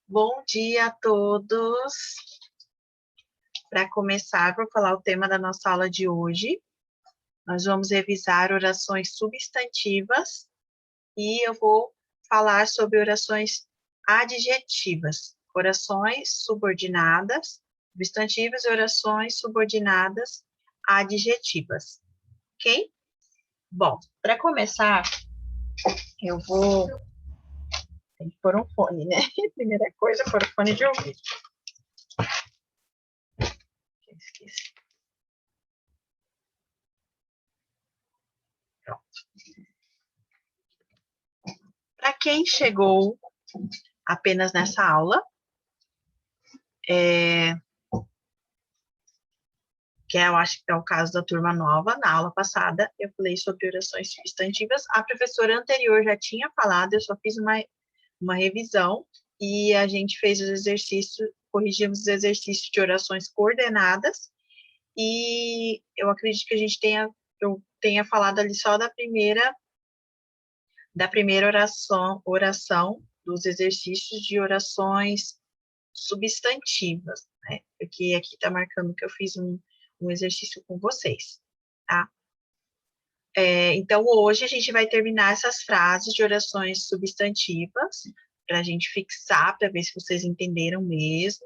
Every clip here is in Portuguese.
Bom dia a todos. Para começar, vou falar o tema da nossa aula de hoje. Nós vamos revisar orações substantivas e eu vou falar sobre orações adjetivas, orações subordinadas, substantivas e orações subordinadas adjetivas, ok? Bom, para começar, eu vou... Tem que pôr um fone, né? Primeira coisa, pôr o fone de ouvido. Esqueci. Pronto. Para quem chegou apenas nessa aula, que eu acho que é o caso da turma nova, na aula passada eu falei sobre orações substantivas, a professora anterior já tinha falado, eu só fiz uma revisão, e a gente fez os exercícios, corrigimos os exercícios de orações coordenadas, e eu acredito que eu tenha falado ali só da primeira oração dos exercícios de orações substantivas, né? Porque aqui está marcando que eu fiz um exercício com vocês, tá? Então, hoje a gente vai terminar essas frases de orações substantivas, para a gente fixar, para ver se vocês entenderam mesmo,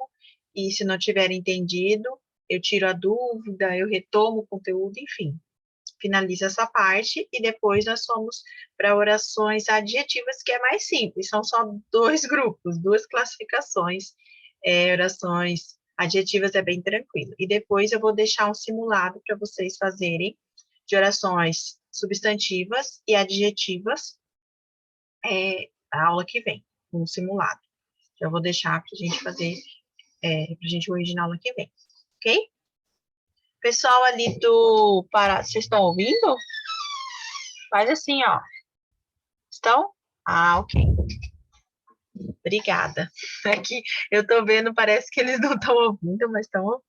e se não tiverem entendido, eu tiro a dúvida, eu retomo o conteúdo, enfim. Finaliza essa parte, e depois nós vamos para orações adjetivas, que é mais simples, são só dois grupos, duas classificações. Orações adjetivas é bem tranquilo. E depois eu vou deixar um simulado para vocês fazerem de orações substantivas e adjetivas, a aula que vem, um simulado. Eu vou deixar para a gente fazer, para a gente corrigir na aula que vem, ok? Pessoal ali do Pará, vocês estão ouvindo? Faz assim, ó. Estão? Ah, ok. Obrigada. Aqui eu tô vendo, parece que eles não estão ouvindo, mas estão ouvindo.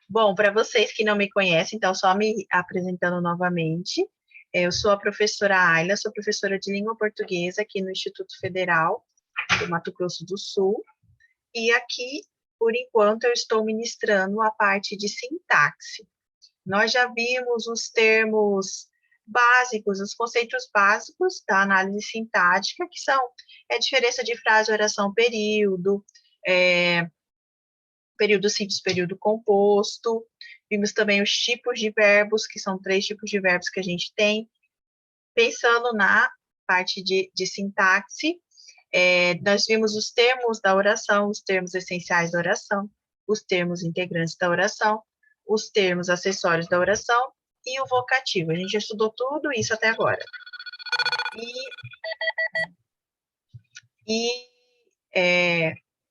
Bom, para vocês que não me conhecem, então, só me apresentando novamente, eu sou a professora Ayla, sou professora de língua portuguesa aqui no Instituto Federal do Mato Grosso do Sul, e aqui, por enquanto, eu estou ministrando a parte de sintaxe. Nós já vimos os termos básicos, os conceitos básicos da análise sintática, que são a diferença de frase, oração, período, período simples, período composto. Vimos também os tipos de verbos, que são 3 tipos de verbos que a gente tem. Pensando na parte de sintaxe, nós vimos os termos da oração, os termos essenciais da oração, os termos integrantes da oração, os termos acessórios da oração e o vocativo. A gente já estudou tudo isso até agora.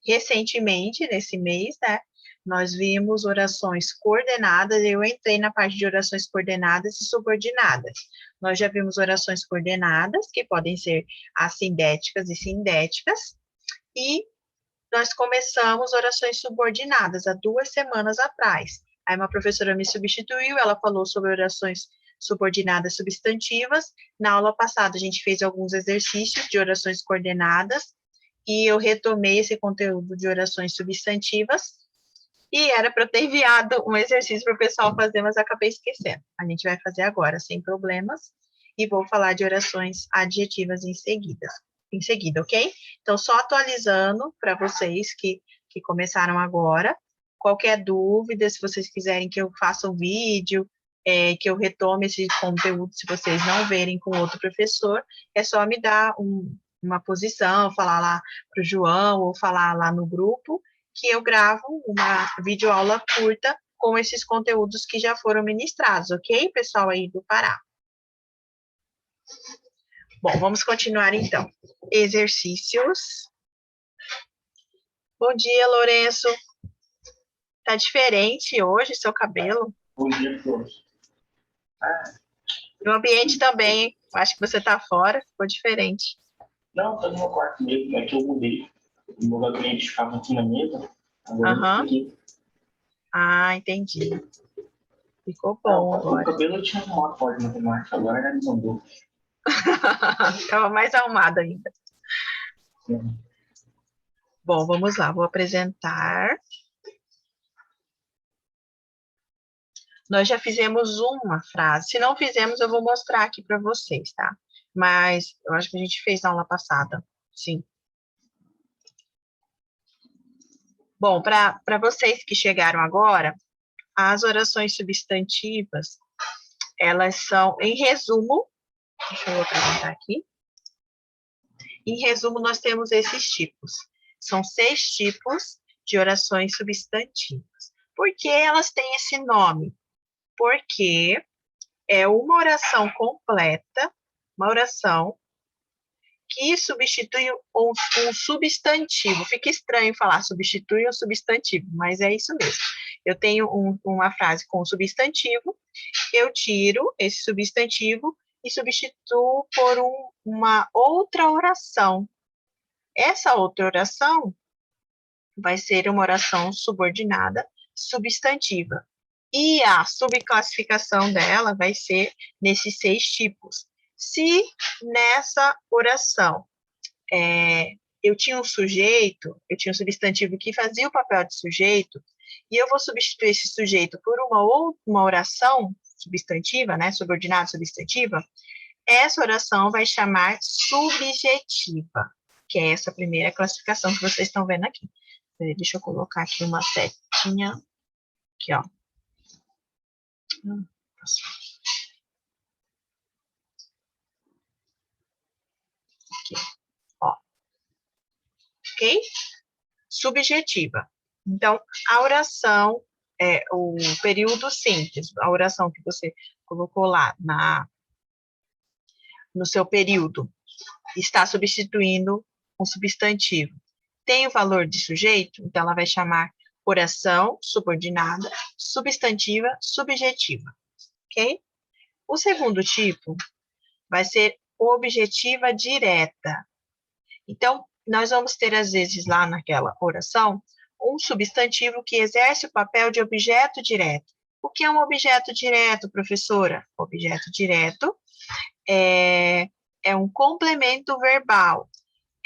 Recentemente, nesse mês, né, nós vimos orações coordenadas, eu entrei na parte de orações coordenadas e subordinadas. Nós já vimos orações coordenadas, que podem ser assindéticas e sindéticas, e nós começamos orações subordinadas há 2 semanas atrás. Aí uma professora me substituiu, ela falou sobre orações subordinadas substantivas. Na aula passada, a gente fez alguns exercícios de orações coordenadas, e eu retomei esse conteúdo de orações substantivas, e era para eu ter enviado um exercício para o pessoal fazer, mas acabei esquecendo. A gente vai fazer agora, sem problemas, e vou falar de orações adjetivas em seguida, ok? Então, só atualizando para vocês que começaram agora. Qualquer dúvida, se vocês quiserem que eu faça um vídeo, que eu retome esse conteúdo, se vocês não verem com outro professor, é só me dar uma posição, falar lá para o João, ou falar lá no grupo, que eu gravo uma videoaula curta com esses conteúdos que já foram ministrados, ok, pessoal aí do Pará? Bom, vamos continuar então. Exercícios. Bom dia, Lourenço. Tá diferente hoje seu cabelo? Bom dia a todos. No ambiente também, acho que você tá fora, ficou diferente. Não, tô no meu quarto mesmo, é que eu mudei. O meu gabinete ficava aqui na mesa, agora eu tô aqui. Ah, entendi. Ficou bom agora. O cabelo tinha uma forma de matemática, agora ele mudou. Ficava mais arrumado ainda. Sim. Bom, vamos lá, vou apresentar. Nós já fizemos uma frase. Se não fizemos, eu vou mostrar aqui para vocês, tá? Mas eu acho que a gente fez na aula passada, sim. Bom, para vocês que chegaram agora, as orações substantivas, elas são, em resumo, deixa eu apresentar aqui. Em resumo, nós temos esses tipos. São 6 tipos de orações substantivas. Por que elas têm esse nome? Porque é uma oração completa, uma oração que substitui um substantivo. Fica estranho falar substitui um substantivo, mas é isso mesmo. Eu tenho uma frase com um substantivo, eu tiro esse substantivo e substituo por uma outra oração. Essa outra oração vai ser uma oração subordinada substantiva. E a subclassificação dela vai ser nesses 6 tipos. Se nessa oração eu tinha um sujeito, eu tinha um substantivo que fazia o papel de sujeito, e eu vou substituir esse sujeito por uma oração substantiva, né, subordinada substantiva, essa oração vai chamar subjetiva, que é essa primeira classificação que vocês estão vendo aqui. Deixa eu colocar aqui uma setinha, aqui, ó. Aqui, ó. Ok? Subjetiva. Então, a oração, o período simples, a oração que você colocou lá no seu período, está substituindo um substantivo. Tem o valor de sujeito, então ela vai chamar oração subordinada, substantiva, subjetiva, ok? O segundo tipo vai ser objetiva direta. Então, nós vamos ter, às vezes, lá naquela oração, um substantivo que exerce o papel de objeto direto. O que é um objeto direto, professora? Objeto direto é um complemento verbal.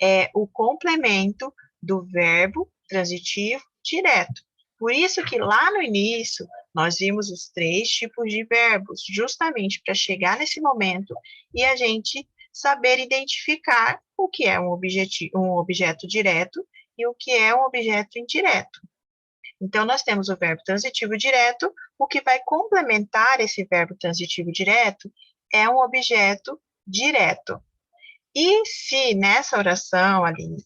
É o complemento do verbo transitivo direto. Por isso que lá no início, nós vimos os 3 tipos de verbos, justamente para chegar nesse momento e a gente saber identificar o que é um objeto direto e o que é um objeto indireto. Então, nós temos o verbo transitivo direto, o que vai complementar esse verbo transitivo direto é um objeto direto. E se nessa oração ali,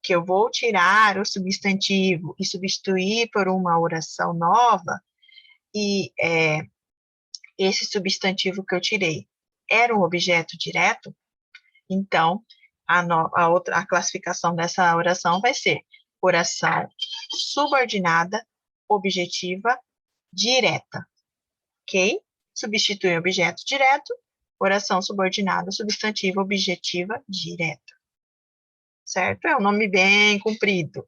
que eu vou tirar o substantivo e substituir por uma oração nova, e esse substantivo que eu tirei era um objeto direto, então a classificação dessa oração vai ser oração subordinada, objetiva, direta, ok? Substitui objeto direto, oração subordinada, substantiva, objetiva, direta. Certo? É um nome bem comprido,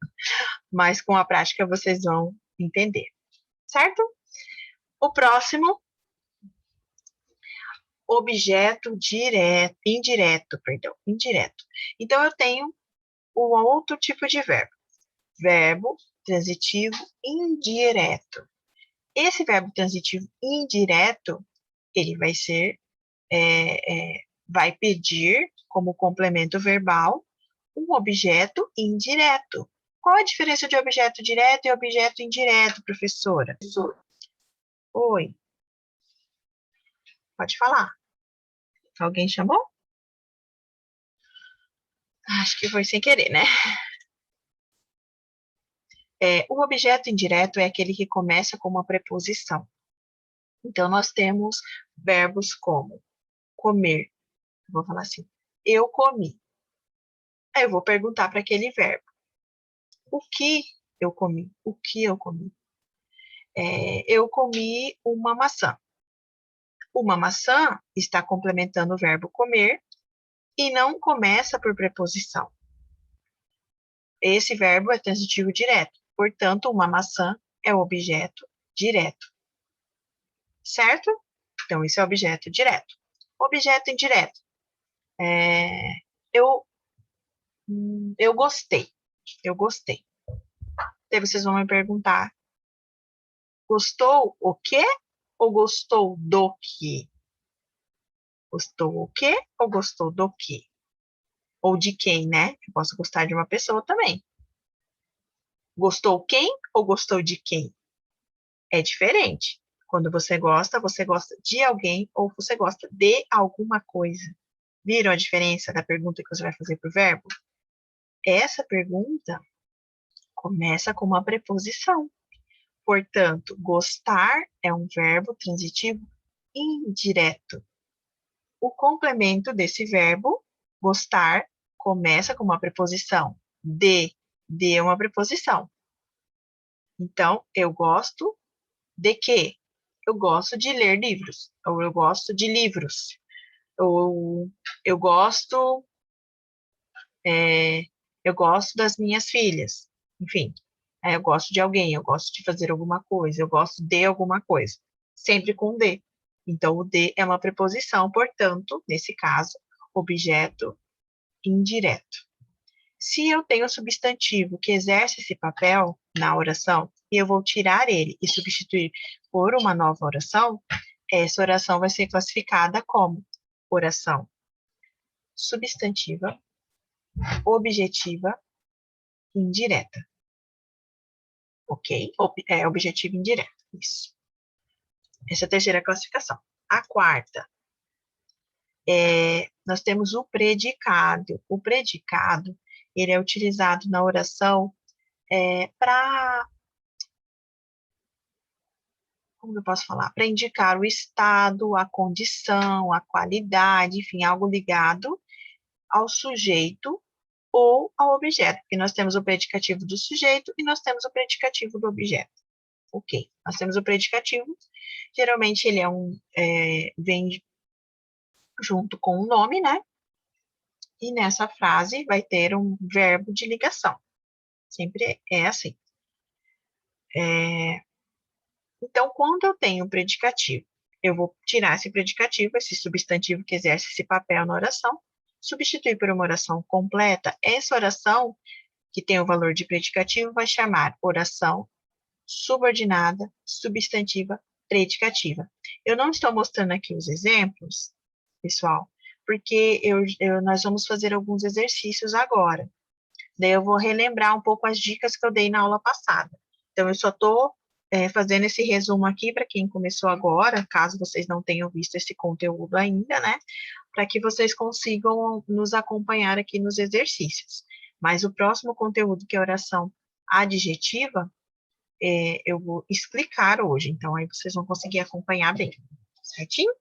mas com a prática vocês vão entender. Certo? O próximo, objeto indireto. Então, eu tenho um outro tipo de verbo. Verbo transitivo indireto. Esse verbo transitivo indireto, ele vai ser, vai pedir como complemento verbal um objeto indireto. Qual a diferença de objeto direto e objeto indireto, professora? Oi. Pode falar. Alguém chamou? Acho que foi sem querer, né? O objeto indireto é aquele que começa com uma preposição. Então, nós temos verbos como comer. Vou falar assim, eu comi. Aí eu vou perguntar para aquele verbo. O que eu comi? O que eu comi? Eu comi uma maçã. Uma maçã está complementando o verbo comer e não começa por preposição. Esse verbo é transitivo direto. Portanto, uma maçã é o objeto direto. Certo? Então, isso é objeto direto. Objeto indireto. Eu gostei. Eu gostei. Daí vocês vão me perguntar, gostou o quê ou gostou do quê? Gostou o quê ou gostou do quê? Ou de quem, né? Eu posso gostar de uma pessoa também. Gostou quem ou gostou de quem? É diferente. Quando você gosta de alguém ou você gosta de alguma coisa. Viram a diferença da pergunta que você vai fazer para o verbo? Essa pergunta começa com uma preposição. Portanto, gostar é um verbo transitivo indireto. O complemento desse verbo, gostar, começa com uma preposição. De é uma preposição. Então, eu gosto de quê? Eu gosto de ler livros. Ou eu gosto de livros. Ou eu gosto, é, eu gosto das minhas filhas. Enfim, eu gosto de alguém, eu gosto de fazer alguma coisa, eu gosto de alguma coisa. Sempre com de. Então, o de é uma preposição, portanto, nesse caso, objeto indireto. Se eu tenho substantivo que exerce esse papel na oração, e eu vou tirar ele e substituir por uma nova oração, essa oração vai ser classificada como oração substantiva, objetiva, indireta. Ok? Objetivo indireto. Isso. Essa é a terceira classificação. A quarta, nós temos o predicado. O predicado, ele é utilizado na oração para, como eu posso falar? Para indicar o estado, a condição, a qualidade, enfim, algo ligado ao sujeito ou ao objeto, porque nós temos o predicativo do sujeito e nós temos o predicativo do objeto. Ok, nós temos o predicativo, geralmente ele vem junto com o nome, né? E nessa frase vai ter um verbo de ligação. Sempre é assim. Então, quando eu tenho um predicativo, eu vou tirar esse predicativo, esse substantivo que exerce esse papel na oração, substituir por uma oração completa. Essa oração, que tem o valor de predicativo, vai chamar oração subordinada, substantiva, predicativa. Eu não estou mostrando aqui os exemplos, pessoal, porque nós vamos fazer alguns exercícios agora. Daí eu vou relembrar um pouco as dicas que eu dei na aula passada. Então, eu só estou fazendo esse resumo aqui para quem começou agora, caso vocês não tenham visto esse conteúdo ainda, né? Para que vocês consigam nos acompanhar aqui nos exercícios. Mas o próximo conteúdo, que é oração adjetiva, eu vou explicar hoje, então aí vocês vão conseguir acompanhar bem, certinho?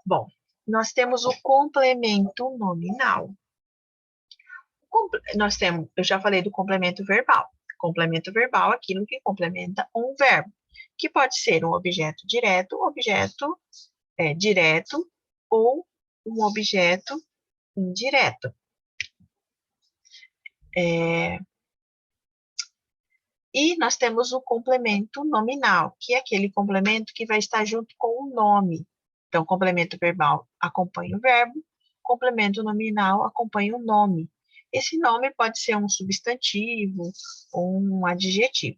Bom, nós temos o complemento nominal. Eu já falei do complemento verbal. Complemento verbal é aquilo que complementa um verbo, que pode ser um objeto direto ou um objeto indireto. E nós temos o complemento nominal, que é aquele complemento que vai estar junto com o nome. Então, complemento verbal acompanha o verbo, complemento nominal acompanha o nome. Esse nome pode ser um substantivo ou um adjetivo.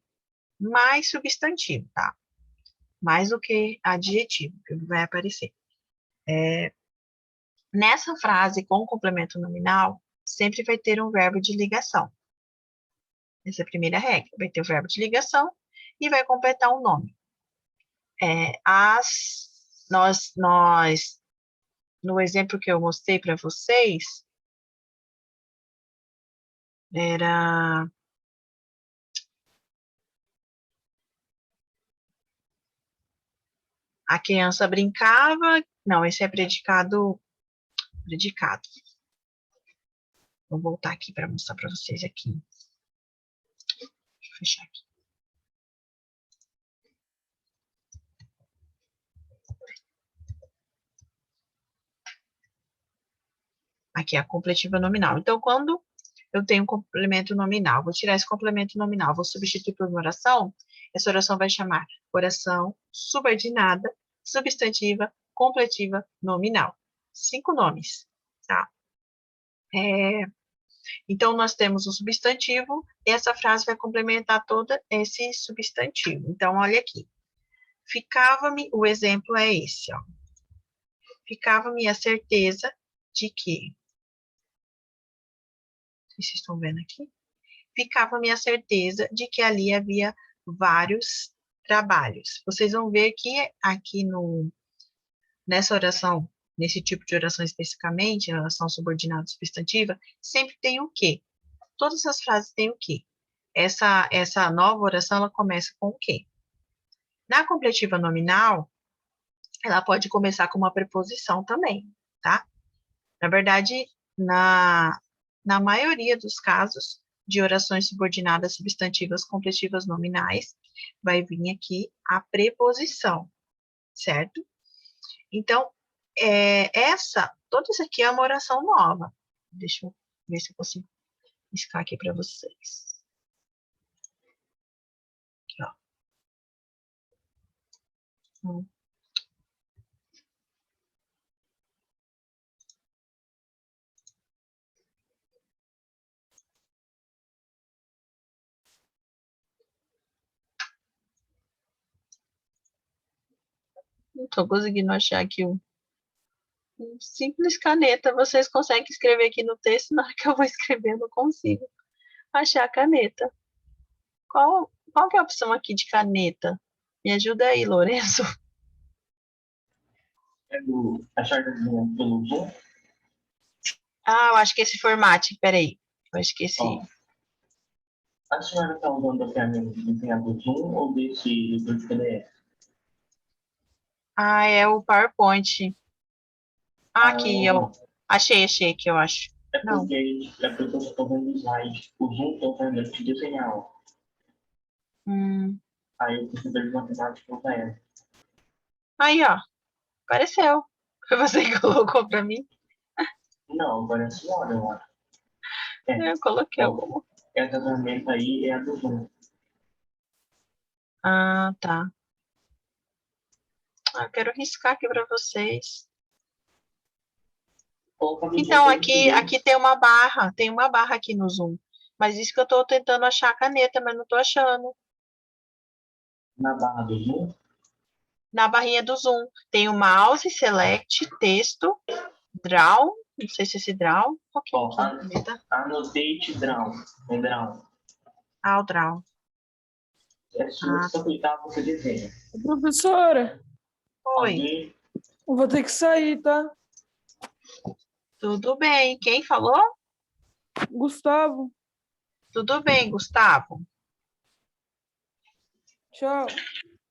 Mais substantivo, tá? Mais do que adjetivo, que vai aparecer. Nessa frase com complemento nominal, sempre vai ter um verbo de ligação. Essa é a primeira regra. Vai ter o verbo de ligação e vai completar o nome. No exemplo que eu mostrei para vocês, era... A criança brincava... Não, esse é predicado. Vou voltar aqui para mostrar para vocês aqui. Deixa eu fechar aqui. Aqui é a completiva nominal. Então, quando eu tenho um complemento nominal, vou tirar esse complemento nominal, vou substituir por uma oração, essa oração vai chamar oração subordinada, substantiva, completiva, nominal. 5 nomes, tá? Então, nós temos um substantivo, e essa frase vai complementar todo esse substantivo. Então, olha aqui. Ficava-me, o exemplo é esse, ó. Ficava-me a certeza de que... Vocês estão vendo aqui? Ficava-me a certeza de que ali havia vários trabalhos. Vocês vão ver que aqui nessa oração, nesse tipo de oração especificamente, na oração subordinada substantiva, sempre tem o quê? Todas as frases têm o quê? Essa nova oração, ela começa com o quê? Na completiva nominal, ela pode começar com uma preposição também, tá? Na verdade, na maioria dos casos de orações subordinadas substantivas completivas nominais, vai vir aqui a preposição, certo? Então, toda isso aqui é uma oração nova. Deixa eu ver se eu consigo riscar aqui para vocês. Aqui, ó. Não estou conseguindo achar aqui um simples caneta. Vocês conseguem escrever aqui no texto, na hora que eu vou escrever, eu não consigo achar a caneta. Qual que é a opção aqui de caneta? Me ajuda aí, Lourenço. A chargezinha pelo Zoom. Ah, eu acho que esse formato, peraí. Eu esqueci. A senhora está usando a ferramenta de desenhar do Zoom ou desse leitor de PDF? Ah, é o PowerPoint. Ah, aqui, eu achei aqui, eu acho. É porque eu estou vendo o slide. O Zoom tem a ferramenta de desenhar. Aí eu preciso de matemática não ela. Aí, ó. Apareceu. Foi você que colocou para mim? Não, agora é a senhora, eu acho. Eu coloquei alguma. Essa ferramenta aí é a do Zoom. Ah, tá. Eu quero riscar aqui para vocês. Então, aqui tem uma barra aqui no Zoom. Mas isso que eu estou tentando achar a caneta, mas não estou achando. Na barra do Zoom? Na barrinha do Zoom. Tem o mouse, select, texto, draw. Não sei se esse draw. Annotate draw. É draw. Ah, o draw. É só clicar, você desenha. Professora. Oi. Eu vou ter que sair, tá? Tudo bem. Quem falou? Gustavo. Tudo bem, Gustavo. Tchau.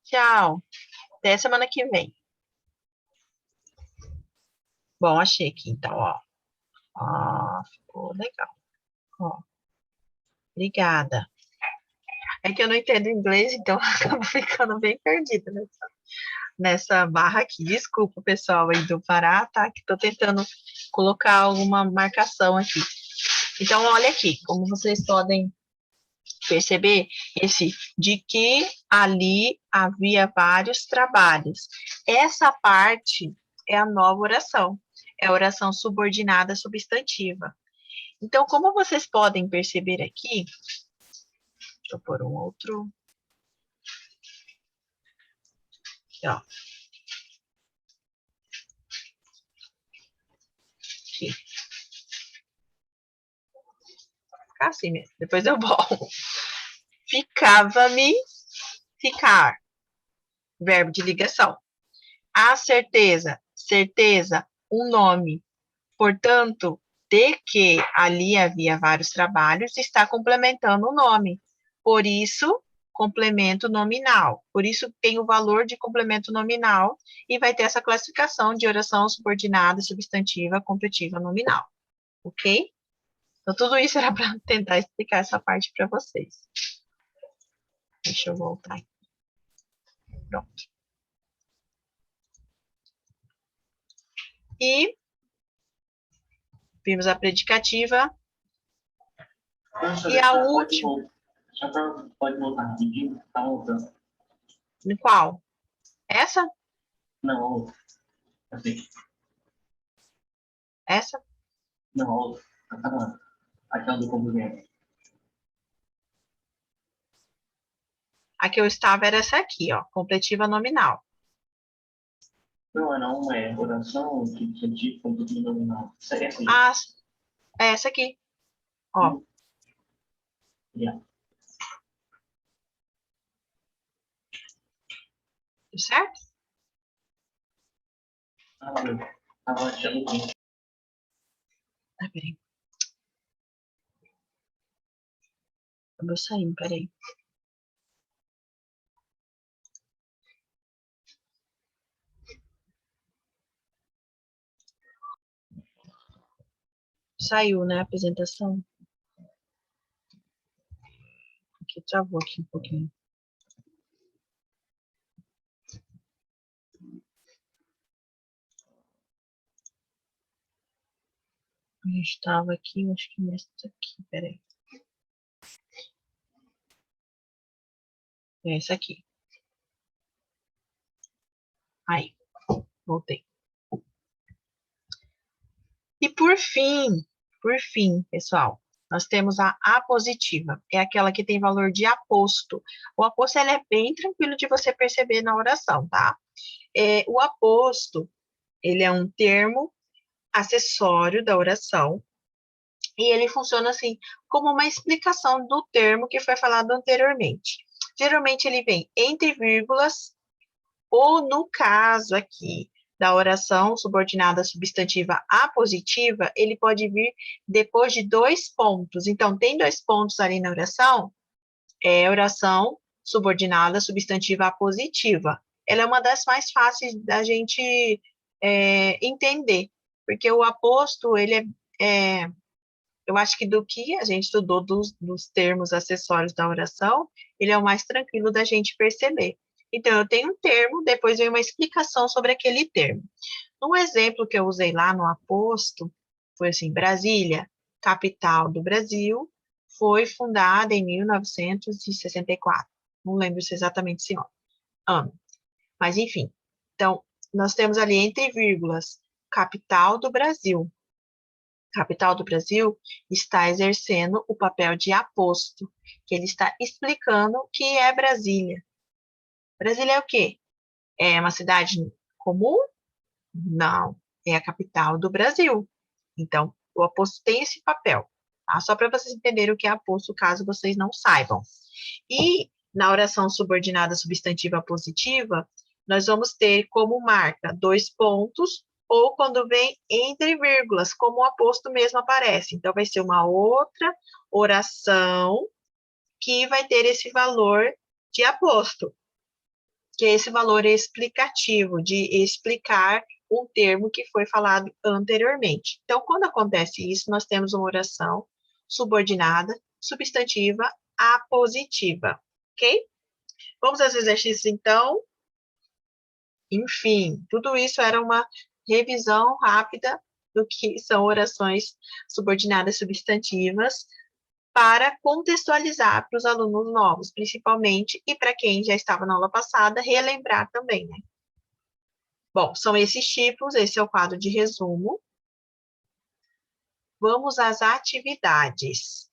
Tchau. Até semana que vem. Bom, achei aqui, então, ó. Ficou legal. Ó. Obrigada. É que eu não entendo inglês, então eu acabo ficando bem perdida nessa barra aqui. Desculpa, pessoal aí do Pará, tá? Que tô tentando colocar alguma marcação aqui. Então, olha aqui, como vocês podem perceber, esse de que ali havia vários trabalhos. Essa parte é a nova oração. É a oração subordinada substantiva. Então, como vocês podem perceber aqui, deixa eu pôr um outro. Aqui, ó. Aqui. Ficar assim mesmo. Depois eu volto. Ficava-me, ficar. Verbo de ligação. A certeza, certeza, um nome. Portanto, de que ali havia vários trabalhos, está complementando o nome. Por isso, complemento nominal. Por isso, tem o valor de complemento nominal e vai ter essa classificação de oração subordinada, substantiva, completiva, nominal. Ok? Então, tudo isso era para tentar explicar essa parte para vocês. Deixa eu voltar aqui. Pronto. E vimos a predicativa. E a última. Pode voltar rapidinho? Tá voltando. Em qual? Essa? Não, outra. Assim. Essa? Não, outra. Tá acabando. Aquela do complemento. A que eu estava era essa aqui, ó, completiva nominal. Não, é oração substantivo completiva nominal. Essa aí. Ah, é essa aqui, ó. Yeah. Certo? Tava achando que... Ah, peraí. Acabou saindo, peraí. Saiu, né, a apresentação? Aqui, travou aqui um pouquinho. A gente estava aqui, acho que nessa aqui, peraí. É essa aqui. Aí, voltei. E por fim, pessoal, nós temos a apositiva, é aquela que tem valor de aposto. O aposto, ele é bem tranquilo de você perceber na oração, tá? O aposto, ele é um termo acessório da oração, e ele funciona assim, como uma explicação do termo que foi falado anteriormente. Geralmente ele vem entre vírgulas, ou no caso aqui da oração subordinada substantiva apositiva, ele pode vir depois de 2 pontos. Então, tem 2 pontos ali na oração, é oração subordinada substantiva apositiva. Ela é uma das mais fáceis da gente entender, porque o aposto, ele eu acho que do que a gente estudou dos termos acessórios da oração, ele é o mais tranquilo da gente perceber. Então, eu tenho um termo, depois vem uma explicação sobre aquele termo. Um exemplo que eu usei lá no aposto foi assim: Brasília, capital do Brasil, foi fundada em 1964. Não lembro se exatamente esse ano. Mas, enfim. Então, nós temos ali entre vírgulas, capital do Brasil. Capital do Brasil está exercendo o papel de aposto, que ele está explicando o que é Brasília. Brasília é o quê? É uma cidade comum? Não, é a capital do Brasil. Então, o aposto tem esse papel, tá? Só para vocês entenderem o que é aposto, caso vocês não saibam. E na oração subordinada substantiva positiva, nós vamos ter como marca 2 pontos, ou quando vem entre vírgulas, como o aposto mesmo aparece. Então, vai ser uma outra oração que vai ter esse valor de aposto, que é esse valor explicativo, de explicar um termo que foi falado anteriormente. Então, quando acontece isso, nós temos uma oração subordinada, substantiva, apositiva, ok? Vamos aos exercícios, então. Enfim, tudo isso era uma revisão rápida do que são orações subordinadas substantivas, para contextualizar para os alunos novos, principalmente, e para quem já estava na aula passada, relembrar também, né? Bom, são esses tipos, esse é o quadro de resumo. Vamos às atividades.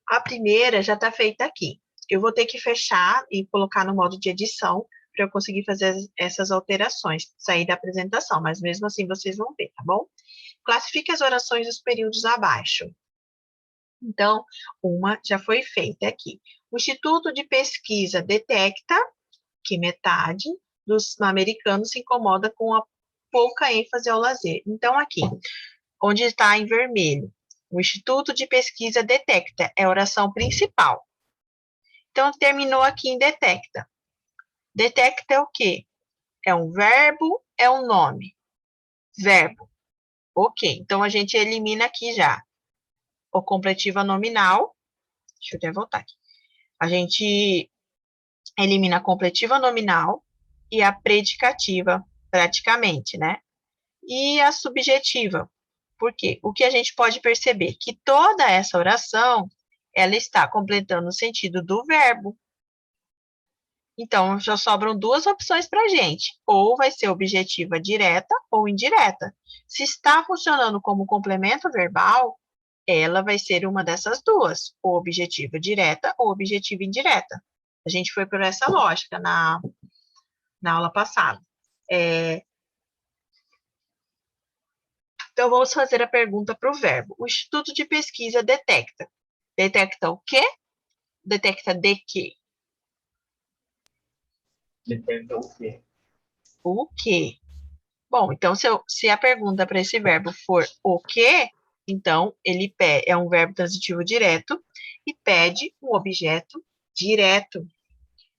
A primeira já está feita aqui. Eu vou ter que fechar e colocar no modo de edição para eu conseguir fazer essas alterações, sair da apresentação, mas mesmo assim vocês vão ver, tá bom? Classifique as orações dos períodos abaixo. Então, uma já foi feita aqui. O Instituto de Pesquisa detecta que metade dos americanos se incomoda com a pouca ênfase ao lazer. Então, aqui, onde está em vermelho, o Instituto de Pesquisa detecta, é a oração principal. Então, terminou aqui em detecta. Detecta é o quê? É um verbo, é um nome? Verbo. Ok, então a gente elimina aqui já o completiva nominal. Deixa eu até voltar aqui. A gente elimina a completiva nominal e a predicativa, praticamente, né? E a subjetiva. Por quê? O que a gente pode perceber? Que toda essa oração, ela está completando o sentido do verbo. Então, já sobram duas opções para a gente. Ou vai ser objetiva direta ou indireta. Se está funcionando como complemento verbal, ela vai ser uma dessas duas, ou objetiva direta ou objetiva indireta. A gente foi por essa lógica na aula passada. Então, vamos fazer a pergunta para o verbo. O Instituto de Pesquisa detecta. Detecta o quê? Detecta de quê? Detecta o quê? O quê? Bom, então, se a pergunta para esse verbo for o quê, então, ele é um verbo transitivo direto e pede um objeto direto.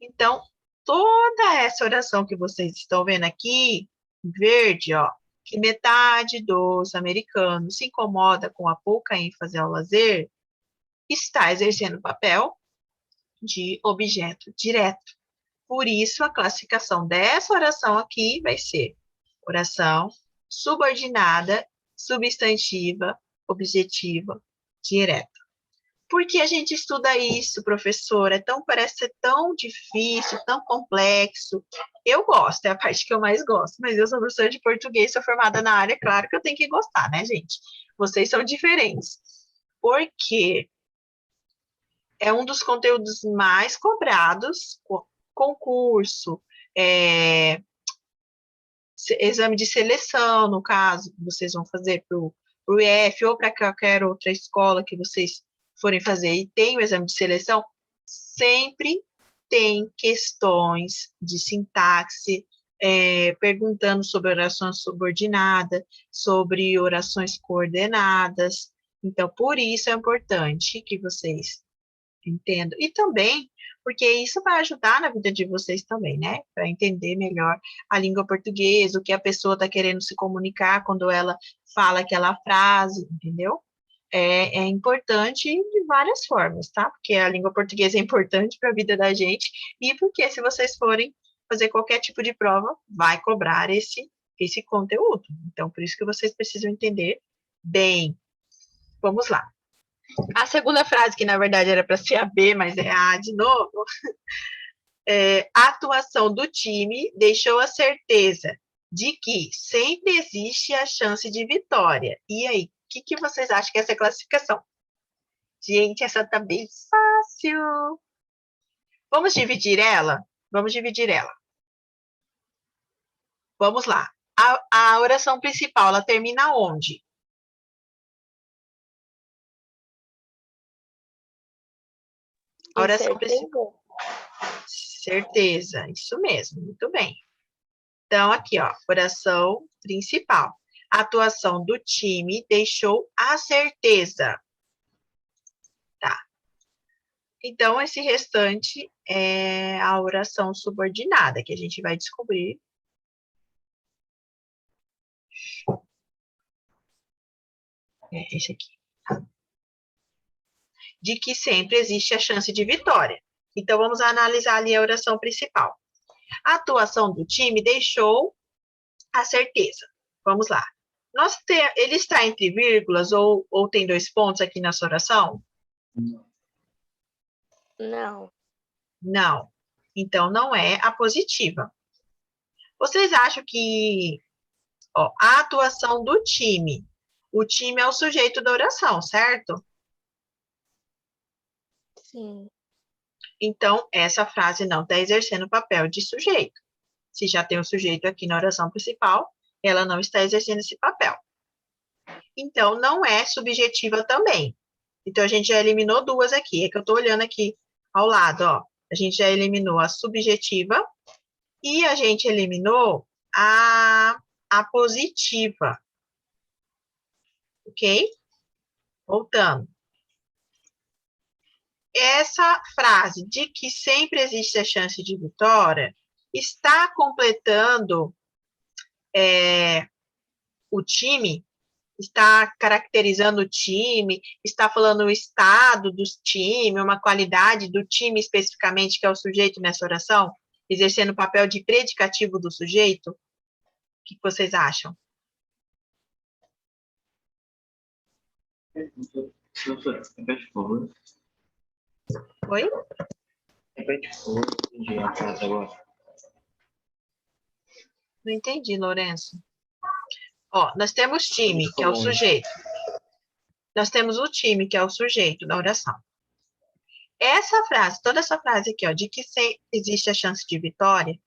Então, toda essa oração que vocês estão vendo aqui, em verde, ó, que metade dos americanos se incomoda com a pouca ênfase ao lazer, está exercendo o papel de objeto direto. Por isso, a classificação dessa oração aqui vai ser oração subordinada, substantiva, objetiva, direta. Por que a gente estuda isso, professor? Parece ser tão difícil, tão complexo. Eu gosto, é a parte que eu mais gosto, mas eu sou professora de português, sou formada na área, claro que eu tenho que gostar, né, gente? Vocês são diferentes. Porque é um dos conteúdos mais cobrados, concurso, exame de seleção, no caso, que vocês vão fazer para o IF ou para qualquer outra escola que vocês forem fazer e tem o exame de seleção, sempre tem questões de sintaxe, perguntando sobre orações subordinadas, sobre orações coordenadas. Então, por isso é importante que vocês entendam. E também porque isso vai ajudar na vida de vocês também, né? Para entender melhor a língua portuguesa, o que a pessoa está querendo se comunicar quando ela fala aquela frase, entendeu? É importante de várias formas, tá? Porque a língua portuguesa é importante para a vida da gente e porque se vocês forem fazer qualquer tipo de prova, vai cobrar esse conteúdo. Então, por isso que vocês precisam entender bem. Vamos lá. A segunda frase, que na verdade era para ser a B, mas é a A de novo, a atuação do time deixou a certeza de que sempre existe a chance de vitória. E aí, o que vocês acham que é essa classificação? Gente, essa tá bem fácil. Vamos dividir ela? Vamos dividir ela. Vamos lá. A oração principal, ela termina onde? A oração principal. Certeza, isso mesmo, muito bem. Então, aqui, ó, oração principal. A atuação do time deixou a certeza. Tá. Então, esse restante é a oração subordinada, que a gente vai descobrir. Esse aqui. Tá? De que sempre existe a chance de vitória. Então, vamos analisar ali a oração principal. A atuação do time deixou a certeza. Vamos lá. Ele está entre vírgulas ou tem dois pontos aqui nessa oração? Não. Não. Então, não é a positiva. Vocês acham que a atuação do time, o time é o sujeito da oração, certo? Sim. Então, essa frase não está exercendo o papel de sujeito. Se já tem o sujeito aqui na oração principal, ela não está exercendo esse papel. Então, não é subjetiva também. Então, a gente já eliminou duas aqui. É que eu estou olhando aqui ao lado, ó. A gente já eliminou a subjetiva e a gente eliminou a positiva. Ok? Voltando. Essa frase de que sempre existe a chance de vitória está completando o time, está caracterizando o time, está falando o estado do time, uma qualidade do time especificamente, que é o sujeito nessa oração, exercendo o papel de predicativo do sujeito? O que vocês acham? Oi? Repete, por favor, eu entendi a frase agora. Não entendi, Lourenço. Ó, nós temos time, que é o sujeito. Nós temos o time, que é o sujeito da oração. Essa frase, toda essa frase aqui, ó, de que existe a chance de vitória,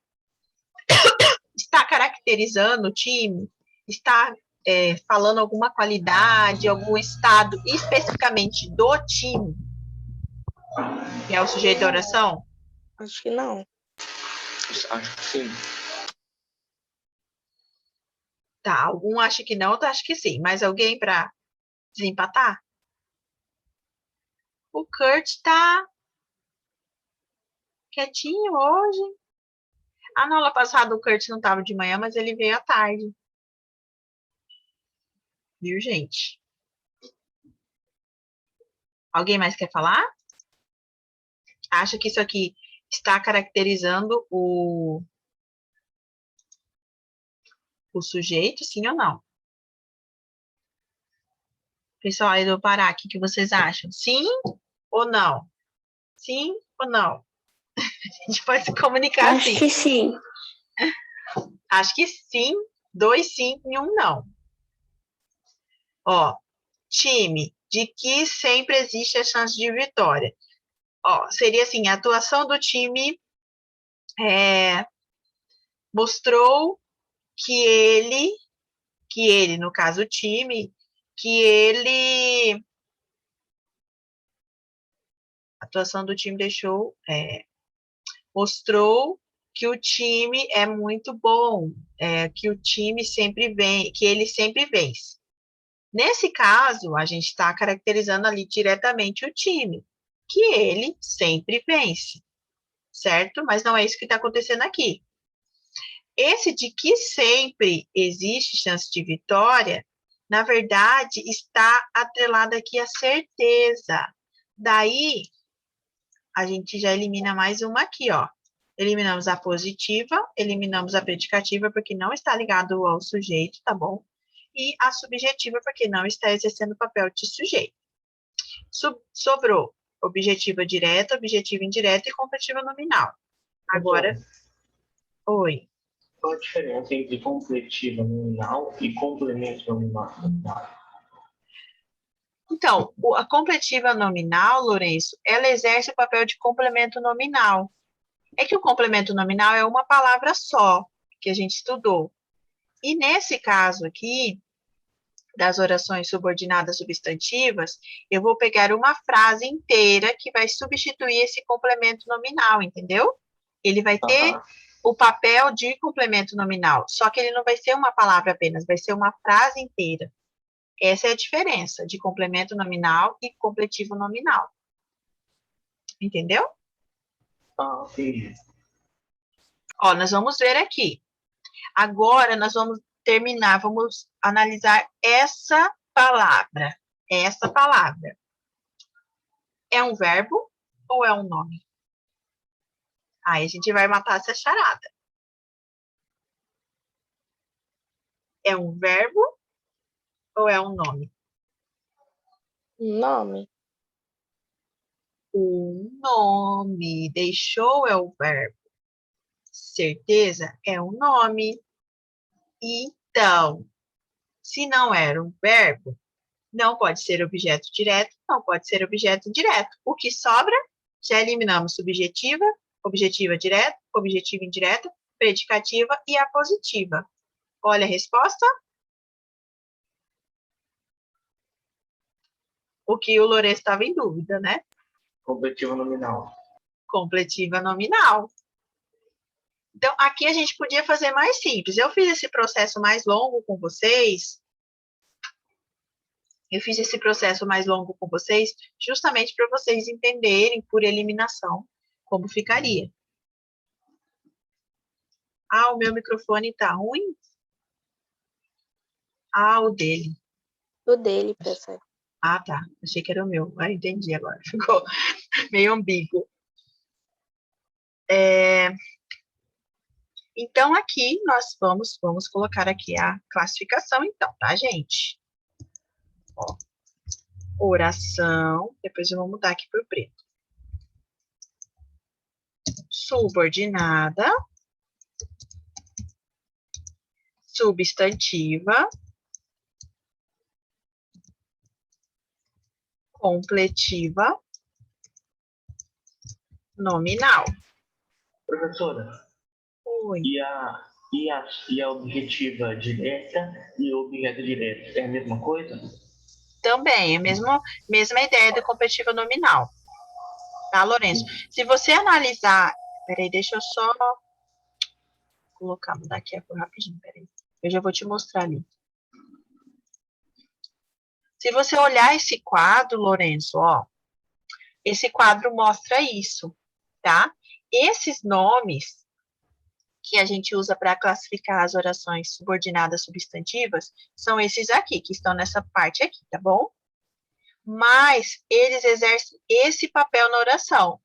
está caracterizando o time, está falando alguma qualidade, algum estado especificamente do time, que é o sujeito da oração? Acho que não. Acho que sim. Tá, algum acha que não, outro acha que sim. Mais alguém para desempatar? O Kurt tá quietinho hoje. Na aula passada o Kurt não estava de manhã, mas ele veio à tarde. Viu, gente? Alguém mais quer falar? Acha que isso aqui está caracterizando o sujeito, sim ou não? Pessoal aí do Pará, o que vocês acham? Sim ou não? Sim ou não? A gente pode se comunicar assim. Acho que sim. Acho que sim, 2 sim e 1 não. Ó, time, de que sempre existe a chance de vitória. Ó, seria assim, a atuação do time mostrou que ele, no caso o time, a atuação do time mostrou que o time é muito bom, que o time sempre vem, que ele sempre vence. Nesse caso, a gente está caracterizando ali diretamente o time, que ele sempre vence, certo? Mas não é isso que está acontecendo aqui. Esse de que sempre existe chance de vitória, na verdade, está atrelado aqui à certeza. Daí, a gente já elimina mais uma aqui, ó. Eliminamos a positiva, eliminamos a predicativa, porque não está ligado ao sujeito, tá bom? E a subjetiva, porque não está exercendo o papel de sujeito. Sobrou objetiva direta, objetiva indireta e completiva nominal. Agora, oi. Qual a diferença entre completiva nominal e complemento nominal? Então, a completiva nominal, Lourenço, ela exerce o papel de complemento nominal. É que o complemento nominal é uma palavra só, que a gente estudou. E nesse caso aqui, das orações subordinadas substantivas, eu vou pegar uma frase inteira que vai substituir esse complemento nominal, entendeu? Ele vai ter o papel de complemento nominal, só que ele não vai ser uma palavra apenas, vai ser uma frase inteira. Essa é a diferença de complemento nominal e completivo nominal. Entendeu? Entendi. Ó, nós vamos ver aqui. Agora, nós vamos terminar, vamos analisar essa palavra. Essa palavra. É um verbo ou é um nome? Aí a gente vai matar essa charada. É um verbo ou é um nome? Nome. O nome. Deixou é o verbo. Certeza é um nome. Então, se não era um verbo, não pode ser objeto direto, não pode ser objeto indireto. O que sobra, já eliminamos subjetiva, objetiva direta, objetiva indireta, predicativa e apositiva. Olha a resposta. O que o Lourenço estava em dúvida, né? Completiva nominal. Completiva nominal. Então, aqui a gente podia fazer mais simples. Eu fiz esse processo mais longo com vocês. Justamente para vocês entenderem por eliminação como ficaria. O meu microfone tá ruim? O dele. O dele, professor. Tá. Achei que era o meu. Entendi agora. Ficou meio ambíguo. Então, aqui nós vamos colocar aqui a classificação, então, tá, gente? Ó, oração. Depois eu vou mudar aqui para o preto. subordinada, substantiva, completiva, nominal. Professora, Oi. e a objetiva direta e o objeto direto é a mesma coisa? Também, é a mesma ideia do completiva nominal. Tá, Lourenço? Se você analisar... Peraí, deixa eu só colocar, mudar aqui rapidinho, peraí. Eu já vou te mostrar ali. Se você olhar esse quadro, Lourenço, ó, esse quadro mostra isso, tá? Esses nomes que a gente usa para classificar as orações subordinadas substantivas são esses aqui, que estão nessa parte aqui, tá bom? Mas eles exercem esse papel na oração.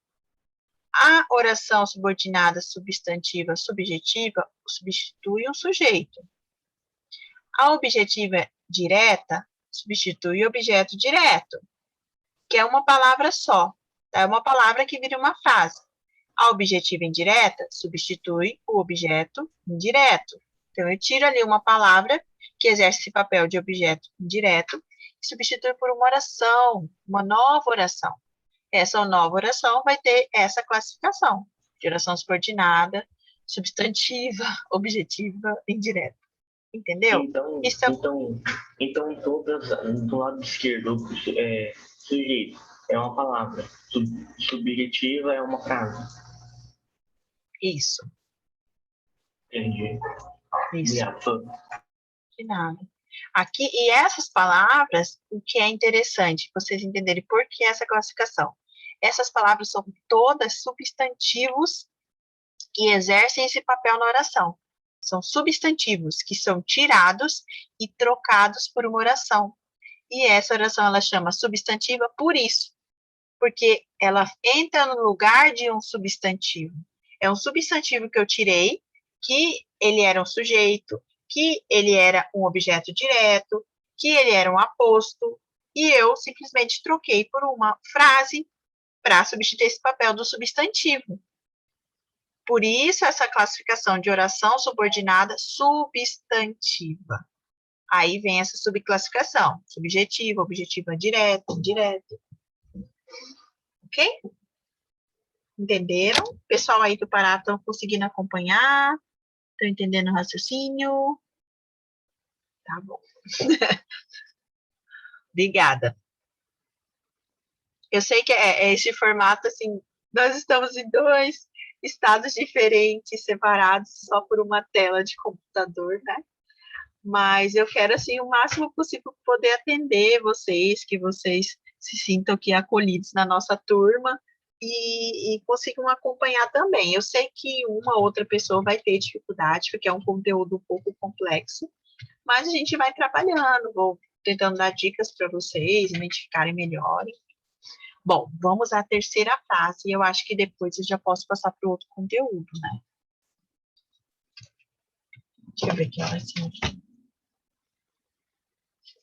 A oração subordinada substantiva subjetiva substitui um sujeito. A objetiva direta substitui o objeto direto, que é uma palavra só. Tá? É uma palavra que vira uma frase. A objetiva indireta substitui o objeto indireto. Então, eu tiro ali uma palavra que exerce esse papel de objeto indireto e substitui por uma oração, uma nova oração. Essa nova oração vai ter essa classificação de oração subordinada, substantiva, objetiva, indireta. Entendeu? Então todas do lado esquerdo, sujeito é uma palavra, subjetiva é uma frase. Isso. Entendi. Isso. Obrigado. De nada. Aqui, e essas palavras, o que é interessante, vocês entenderem por que essa classificação. Essas palavras são todas substantivos que exercem esse papel na oração. São substantivos que são tirados e trocados por uma oração. E essa oração, ela chama substantiva por isso, porque ela entra no lugar de um substantivo. É um substantivo que eu tirei, que ele era um sujeito, que ele era um objeto direto, que ele era um aposto, e eu simplesmente troquei por uma frase para substituir esse papel do substantivo. Por isso, essa classificação de oração subordinada substantiva. Aí vem essa subclassificação, subjetiva, objetiva direta, indireta. Ok? Entenderam? O pessoal aí do Pará estão conseguindo acompanhar? Estão entendendo o raciocínio? Tá bom. Obrigada. Eu sei que é esse formato, assim, nós estamos em 2 estados diferentes, separados só por uma tela de computador, né? Mas eu quero, assim, o máximo possível poder atender vocês, que vocês se sintam aqui acolhidos na nossa turma e consigam acompanhar também. Eu sei que uma outra pessoa vai ter dificuldade, porque é um conteúdo um pouco complexo, mas a gente vai trabalhando, vou tentando dar dicas para vocês, identificarem melhor. Bom, vamos à terceira frase, e eu acho que depois eu já posso passar para o outro conteúdo, né? Deixa eu ver aqui, olha assim.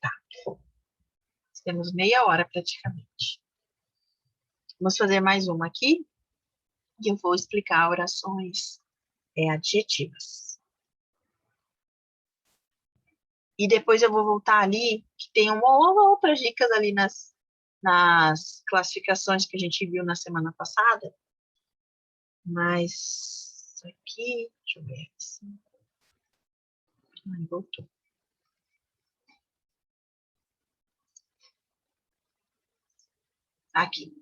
Tá. Temos meia hora praticamente. Vamos fazer mais uma aqui, e eu vou explicar orações adjetivas. E depois eu vou voltar ali, que tem outras dicas ali nas classificações que a gente viu na semana passada. Mas aqui, deixa eu ver. Voltou. Aqui.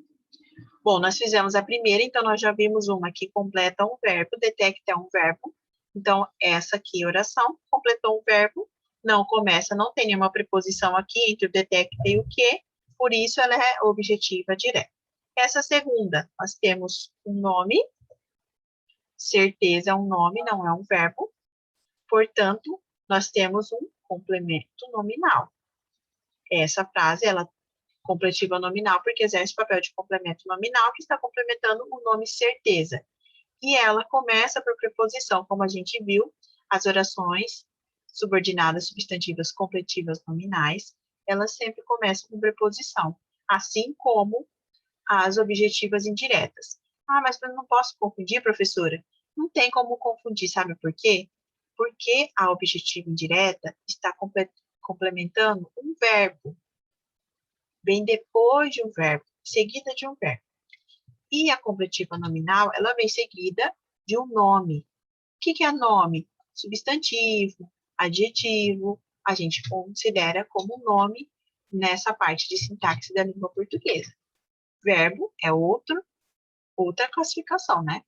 Bom, nós fizemos a primeira, então nós já vimos uma que completa um verbo, detecta um verbo. Então, essa aqui, oração, completou um verbo, não começa, não tem nenhuma preposição aqui entre o detecta e o que, por isso ela é objetiva direta. Essa segunda, nós temos um nome, certeza é um nome, não é um verbo, portanto, nós temos um complemento nominal. Essa frase, ela completiva nominal, porque exerce o papel de complemento nominal, que está complementando o nome certeza. E ela começa por preposição, como a gente viu, as orações subordinadas, substantivas, completivas nominais, elas sempre começam com preposição, assim como as objetivas indiretas. Ah, mas eu não posso confundir, professora? Não tem como confundir, sabe por quê? Porque a objetiva indireta está complementando um verbo. Vem depois de um verbo, seguida de um verbo. E a completiva nominal, ela vem seguida de um nome. O que é nome? Substantivo, adjetivo, a gente considera como nome nessa parte de sintaxe da língua portuguesa. Verbo é outra classificação, né?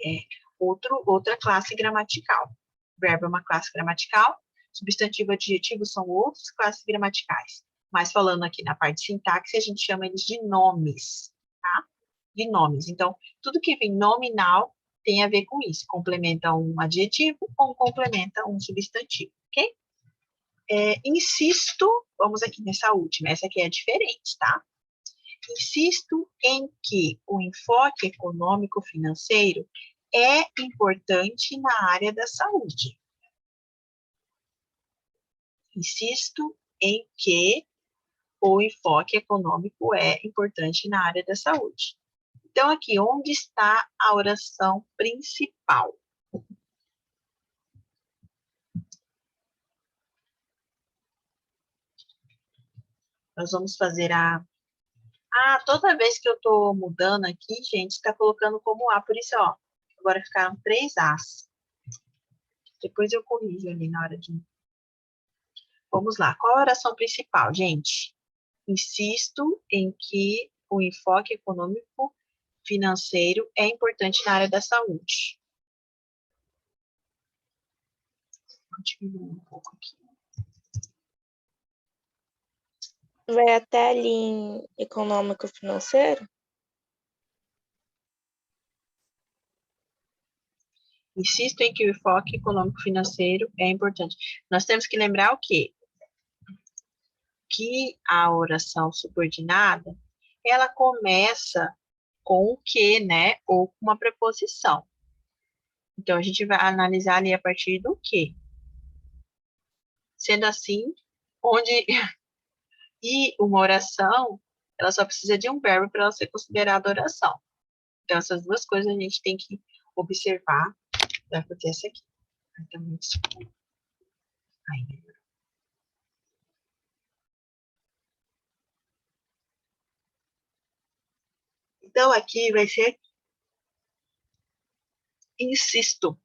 É outra classe gramatical. Verbo é uma classe gramatical, substantivo e adjetivo são outras classes gramaticais. Mas falando aqui na parte de sintaxe, a gente chama eles de nomes, tá? De nomes. Então, tudo que vem nominal tem a ver com isso. Complementa um adjetivo ou complementa um substantivo, ok? Insisto, vamos aqui nessa última, essa aqui é diferente, tá? Insisto em que o enfoque econômico-financeiro é importante na área da saúde. Insisto em que o enfoque econômico é importante na área da saúde. Então, aqui, onde está a oração principal? Nós vamos fazer toda vez que eu estou mudando aqui, gente, está colocando como A, por isso, ó, agora ficaram 3 As. Depois eu corrijo ali na hora de... Vamos lá, qual a oração principal, gente? Insisto em que o enfoque econômico financeiro é importante na área da saúde. Vou diminuir um pouco aqui. Vai até ali em econômico-financeiro? Insisto em que o enfoque econômico-financeiro é importante. Nós temos que lembrar o quê? Que a oração subordinada, ela começa com o que, né? Ou com uma preposição. Então, a gente vai analisar ali a partir do que. Sendo assim, onde... E uma oração, ela só precisa de um verbo para ela ser considerada oração. Então, essas duas coisas a gente tem que observar. Vai acontecer essa aqui. Então, aí, então, aqui vai ser insisto.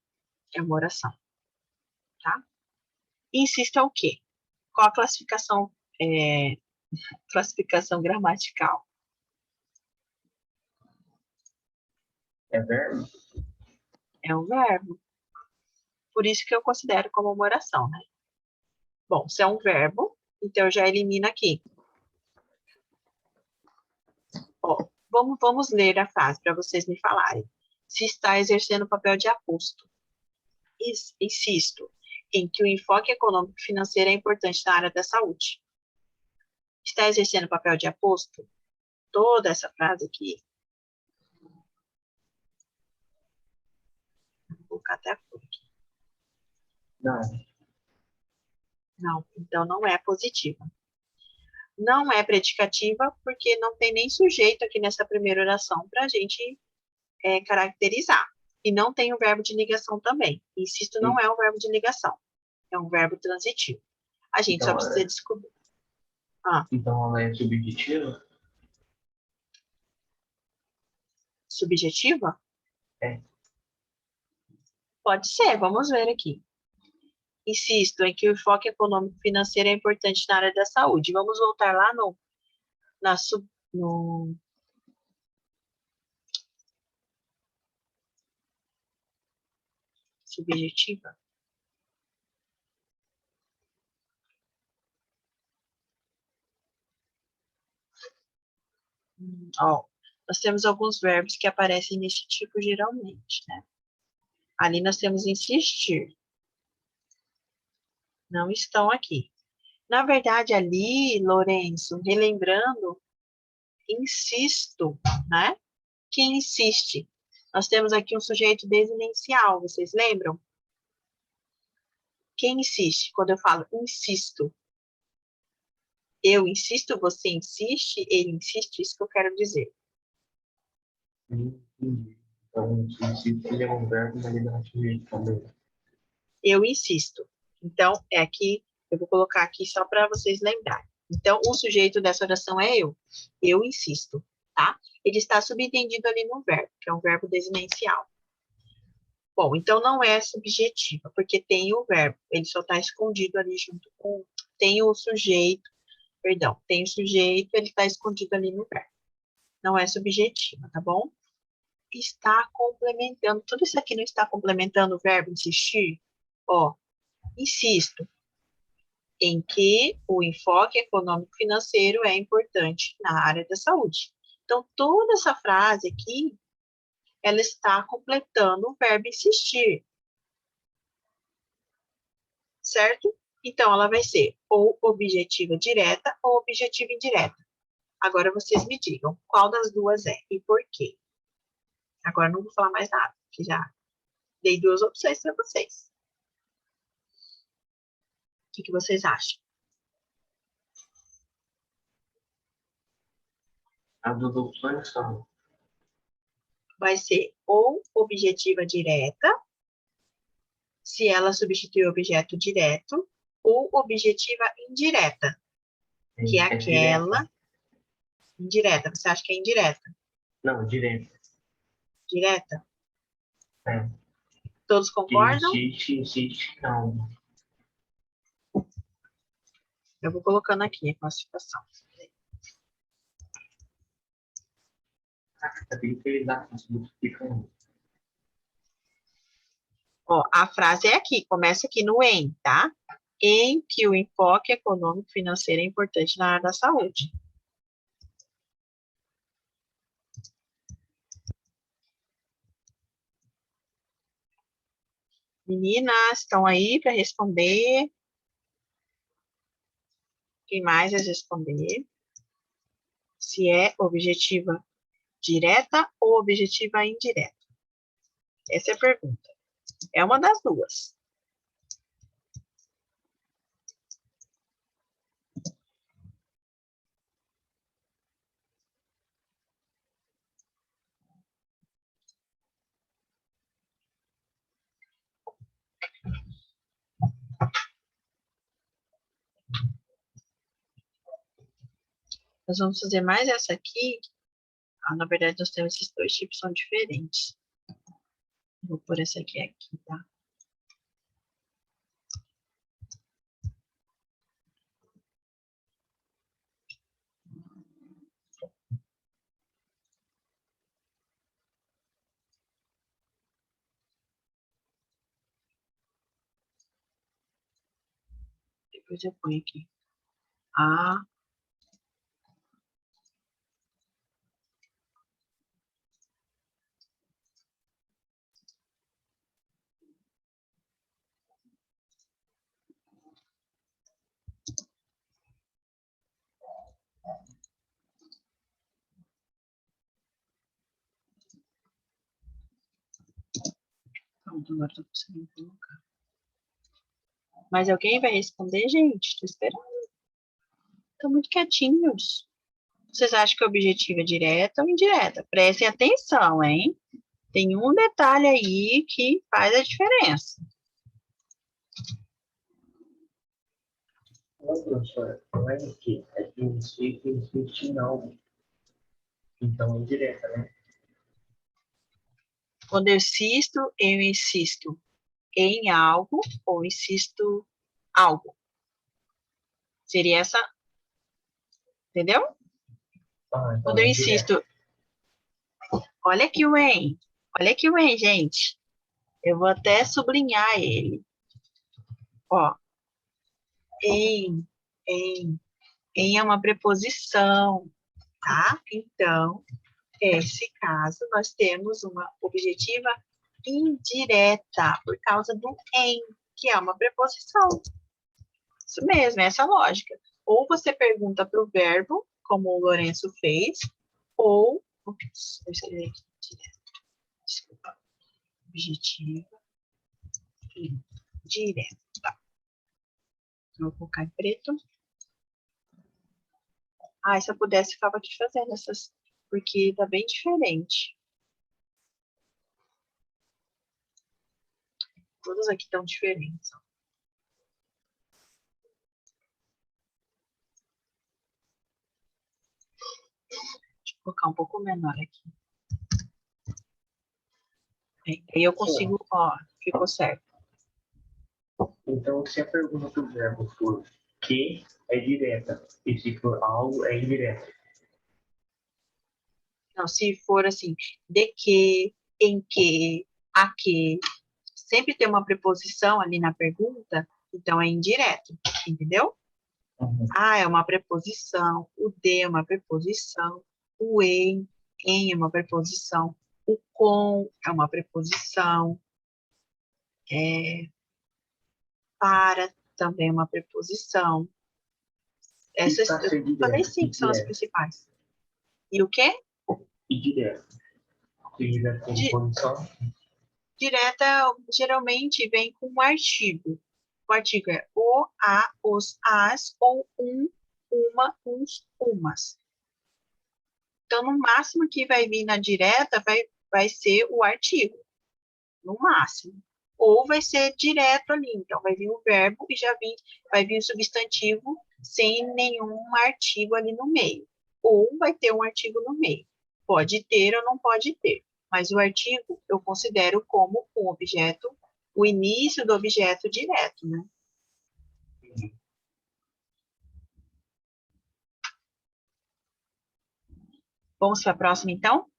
É uma oração, tá? Insisto é o quê? Qual a classificação gramatical? É verbo? É um verbo. Por isso que eu considero como uma oração, né? Bom, se é um verbo, então eu já elimino aqui. Ó, vamos ler a frase para vocês me falarem. Se está exercendo o papel de aposto. Insisto em que o enfoque econômico e financeiro é importante na área da saúde. Está exercendo o papel de aposto? Toda essa frase aqui. Vou colocar até a cor aqui. Não. Não, então não é positiva. Não é predicativa porque não tem nem sujeito aqui nessa primeira oração para a gente caracterizar. E não tem o verbo de ligação também. Insisto, não é um verbo de ligação. É um verbo transitivo. A gente Então, só precisa descobrir. Então ela é subjetiva? Subjetiva? É. Pode ser, vamos ver aqui. Insisto em que o enfoque econômico e financeiro é importante na área da saúde. Vamos voltar lá no subjetiva. Ó, nós temos alguns verbos que aparecem nesse tipo geralmente, né? Ali nós temos insistir. Não estão aqui. Na verdade, ali, Lourenço, relembrando, insisto, né? Quem insiste? Nós temos aqui um sujeito desinencial, vocês lembram? Quem insiste? Quando eu falo insisto, eu insisto, você insiste, ele insiste, isso que eu quero dizer. Então, se ele é um verbo, ele dá sujeito também. Eu insisto. Então, é aqui, eu vou colocar aqui só para vocês lembrarem. Então, o sujeito dessa oração é eu. Eu insisto, tá? Ele está subentendido ali no verbo, que é um verbo desinencial. Bom, então não é subjetiva, porque tem o verbo. Ele só está escondido ali junto com... Tem o sujeito, perdão, tem o sujeito, ele está escondido ali no verbo. Não é subjetiva, tá bom? Está complementando. Tudo isso aqui não está complementando o verbo insistir? Ó, insisto em que o enfoque econômico-financeiro é importante na área da saúde. Então, toda essa frase aqui, ela está completando o verbo insistir. Certo? Então, ela vai ser ou objetiva direta ou objetiva indireta. Agora, vocês me digam qual das duas é e por quê. Agora, não vou falar mais nada, que já dei duas opções para vocês. O que vocês acham? As duas opções são Vai ser ou objetiva direta, se ela substituir o objeto direto, ou objetiva indireta, que é aquela direta. indireta. Você acha que é indireta? Não, direta. Direta? É. Todos concordam? Insiste, não. Eu vou colocando aqui a classificação. Tem que lidar com isso, multiplicando. Ó, a frase é aqui, começa aqui no em, tá? Em que o enfoque econômico financeiro é importante na área da saúde. Meninas, estão aí para responder? Quem mais vai responder? Se é objetiva direta ou objetiva indireta? Essa é a pergunta. É uma das duas. Nós vamos fazer mais essa aqui. Ah, na verdade, nós temos esses dois tipos, são diferentes. Vou pôr essa aqui, tá? Depois eu ponho aqui. Ah, pronto, agora estou conseguindo colocar. Mas alguém vai responder, gente? Estou esperando. Estão muito quietinhos. Vocês acham que o objetivo é direta ou indireta? Prestem atenção, hein? Tem um detalhe aí que faz a diferença. Não, professora, não é que é que insiste em algo. Então é direta, né? Quando eu insisto em algo ou insisto algo. Seria essa, entendeu? Então Quando eu é insisto, olha aqui o em, gente. Eu vou até sublinhar ele. Ó, em, em é uma preposição, tá? Então, nesse caso, nós temos uma objetiva indireta, por causa do em, que é uma preposição. Isso mesmo, essa é a lógica. Ou você pergunta para o verbo, como o Lourenço fez, ou... Ups, desculpa. Objetiva indireta. Vou colocar em preto. Ah, se eu pudesse, ficava aqui fazendo essas, porque tá bem diferente. Todas aqui estão diferentes. Ó. Deixa eu colocar um pouco menor aqui. Aí eu consigo, ó, ficou certo. Então, se a pergunta do verbo for que, é direta. E se for algo, é indireta. Não, se for assim, de que, em que, a que, sempre tem uma preposição ali na pergunta, então é indireto, entendeu? Uhum. A é uma preposição, o de é uma preposição, o em é uma preposição, o com é uma preposição, para também é uma preposição. Essas, Para eu ser falei direta, sim e que são as direta. principais. E o quê? E direta. Se direta tem posição, Direta geralmente vem com um artigo. O artigo é o, a, os, as, ou um, uma, uns, umas. Então, no máximo que vai vir na direta vai ser o artigo. No máximo. Ou vai ser direto ali. Então, vai vir o verbo e vai vir o substantivo sem nenhum artigo ali no meio. Ou vai ter um artigo no meio. Pode ter ou não pode ter. Mas o artigo eu considero como um objeto, o início do objeto direto, né? Vamos para a próxima, então?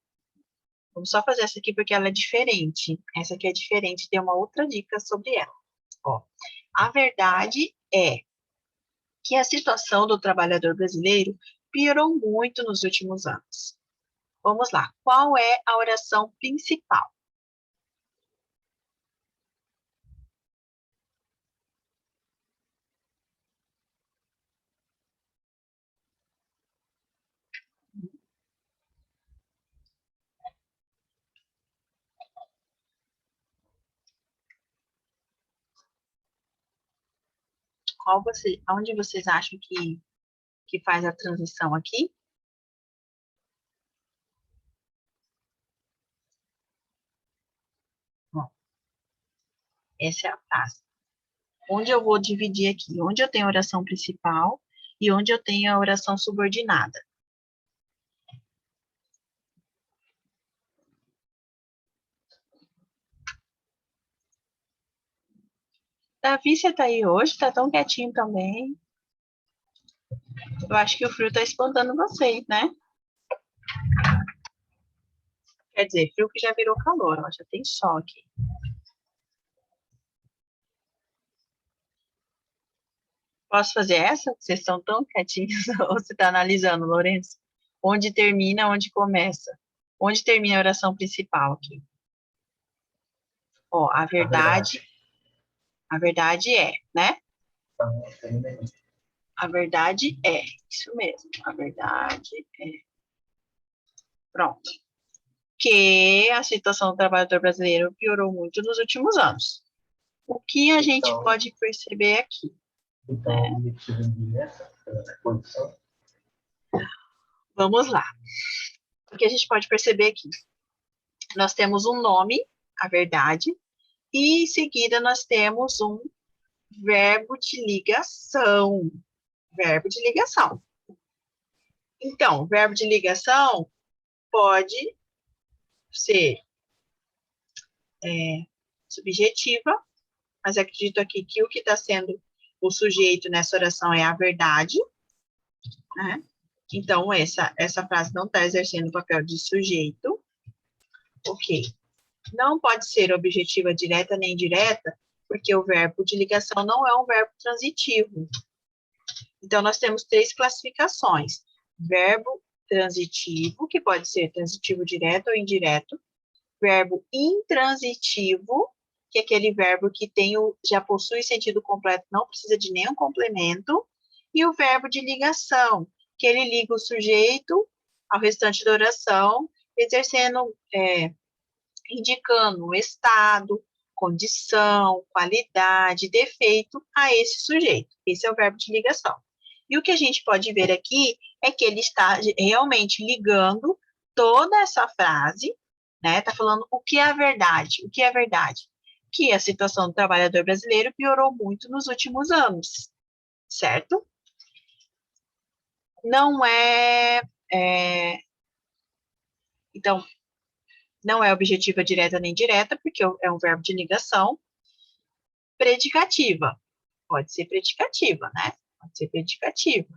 Vamos só fazer essa aqui porque ela é diferente. Essa aqui é diferente, tem uma outra dica sobre ela. Ó, a verdade é que a situação do trabalhador brasileiro piorou muito nos últimos anos. Vamos lá. Qual é a oração principal? Onde vocês acham que faz a transição aqui? Bom, essa é a frase. Onde eu vou dividir aqui? Onde eu tenho a oração principal e onde eu tenho a oração subordinada. Davi, você tá aí hoje? Tá tão quietinho também. Eu acho que o frio tá espantando vocês, né? Quer dizer, frio que já virou calor, ó, já tem sol aqui. Posso fazer essa? Vocês estão tão quietinhos. Ou você está analisando, Lourenço? Onde termina, onde começa? Onde termina a oração principal aqui? Ó, a verdade é, né? A verdade é, isso mesmo, a verdade é. Pronto. Que a situação do trabalhador brasileiro piorou muito nos últimos anos. O que a gente pode perceber aqui? então, nessa posição. Vamos lá. O que a gente pode perceber aqui? Nós temos um nome, a verdade, e em seguida nós temos um verbo de ligação. Verbo de ligação. Então, verbo de ligação pode ser subjetiva, mas acredito aqui que o que está sendo o sujeito nessa oração é a verdade, né? Então, essa frase não está exercendo o papel de sujeito. Ok. Não pode ser objetiva direta nem indireta, porque o verbo de ligação não é um verbo transitivo. Então, nós temos 3 classificações. Verbo transitivo, que pode ser transitivo direto ou indireto. Verbo intransitivo, que é aquele verbo que já possui sentido completo, não precisa de nenhum complemento. E o verbo de ligação, que ele liga o sujeito ao restante da oração, indicando estado, condição, qualidade, defeito a esse sujeito. Esse é o verbo de ligação. E o que a gente pode ver aqui é que ele está realmente ligando toda essa frase, né? Está falando o que é a verdade. O que é a verdade? que a situação do trabalhador brasileiro piorou muito nos últimos anos, certo? Não então, não é objetiva direta nem direta, porque é um verbo de ligação. Predicativa. Pode ser predicativa, né? Pode ser predicativa.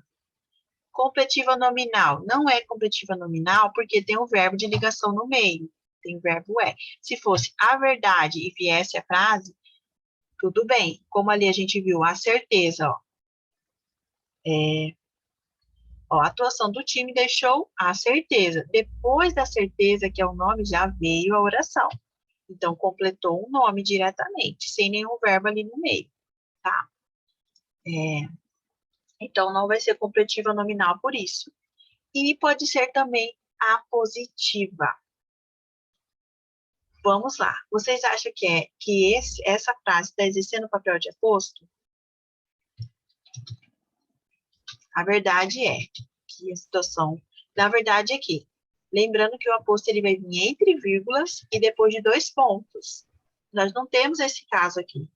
Completiva nominal. Não é completiva nominal porque tem um verbo de ligação no meio. Tem o verbo é. Se fosse a verdade e viesse a frase, tudo bem. Como ali a gente viu a certeza, ó. A atuação do time deixou a certeza. Depois da certeza, que é o nome, já veio a oração. Então, completou um nome diretamente, sem nenhum verbo ali no meio, tá? Então, não vai ser completiva nominal por isso. E pode ser também apositiva. Vamos lá. Vocês acham que essa frase está exercendo o papel de aposto? A verdade é que a situação... Na verdade é que, lembrando que o aposto ele vai vir entre vírgulas e depois de 2 pontos. Nós não temos esse caso aqui.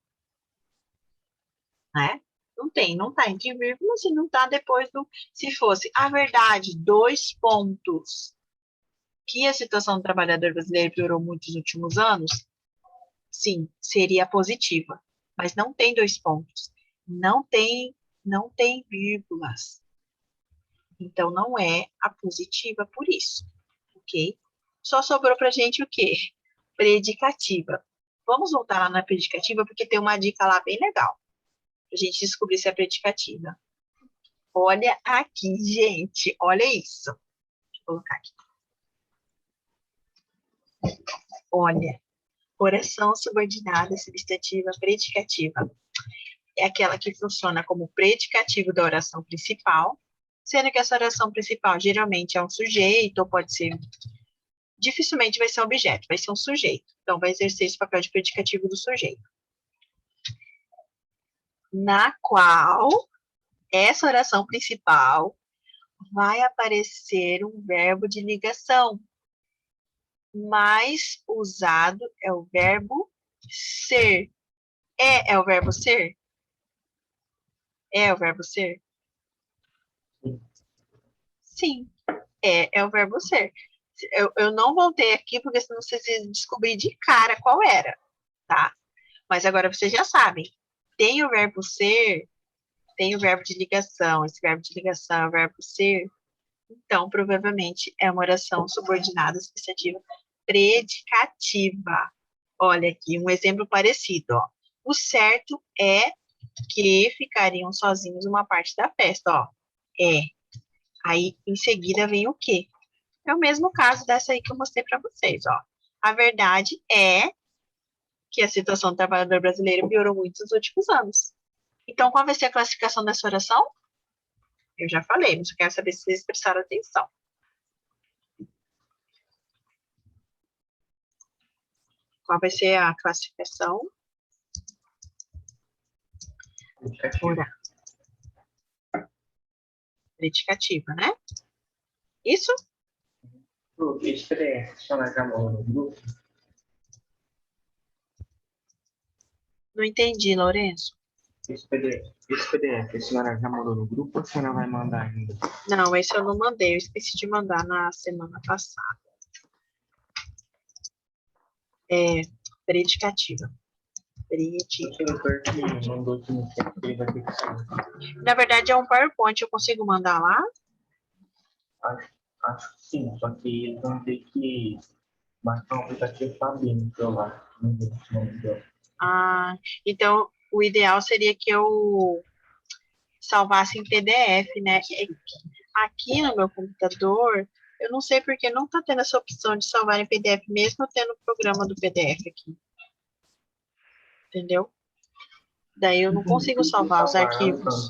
Né? Não está entre vírgulas e não está depois do... Se fosse a verdade, 2 pontos, que a situação do trabalhador brasileiro piorou muito nos últimos anos, sim, seria positiva. Mas não tem 2 pontos. Não tem vírgulas. Então, não é a positiva por isso, ok? Só sobrou pra gente o quê? Predicativa. Vamos voltar lá na predicativa, porque tem uma dica lá bem legal, pra gente descobrir se é predicativa. Olha aqui, gente, olha isso. Deixa eu colocar aqui. Olha, oração subordinada, substantiva, predicativa. É aquela que funciona como predicativo da oração principal, sendo que essa oração principal geralmente é um sujeito, ou pode ser, dificilmente vai ser um objeto, vai ser um sujeito. Então, vai exercer esse papel de predicativo do sujeito. Na qual, essa oração principal vai aparecer um verbo de ligação. Mais usado é o verbo ser. É o verbo ser? É o verbo ser? Sim, é o verbo ser. Eu não voltei aqui, porque senão vocês iam descobrir de cara qual era, tá? Mas agora vocês já sabem. Tem o verbo ser, tem o verbo de ligação. Esse verbo de ligação é o verbo ser. Então, provavelmente, é uma oração subordinada, substantiva, predicativa. Olha aqui, um exemplo parecido, ó. O certo é que ficariam sozinhos uma parte da festa, ó. É. Aí, em seguida, vem o quê? É o mesmo caso dessa aí que eu mostrei para vocês, ó. A verdade é que a situação do trabalhador brasileiro piorou muito nos últimos anos. Então, qual vai ser a classificação dessa oração? Eu já falei, mas eu quero saber se vocês prestaram atenção. Qual vai ser a classificação? Predicativa, né? Isso? Esse PDF, a senhora já mandou no grupo? Não entendi, Lourenço. Esse PDF, a senhora já mandou no grupo ou a senhora vai mandar ainda? Não, esse eu não mandei. Eu esqueci de mandar na semana passada. É predicativa. O senhor que mandou aqui no centro, ele vai ter que sair. Na verdade, é um PowerPoint. Eu consigo mandar lá? Acho que sim, só que eles vão ter que baixar um aplicativo para abrir no celular. Não sei se não deu. Ah, então, o ideal seria que eu salvasse em PDF, né? Aqui no meu computador, eu não sei porque não está tendo essa opção de salvar em PDF, mesmo tendo o programa do PDF aqui. Entendeu? Daí eu não consigo salvar os arquivos.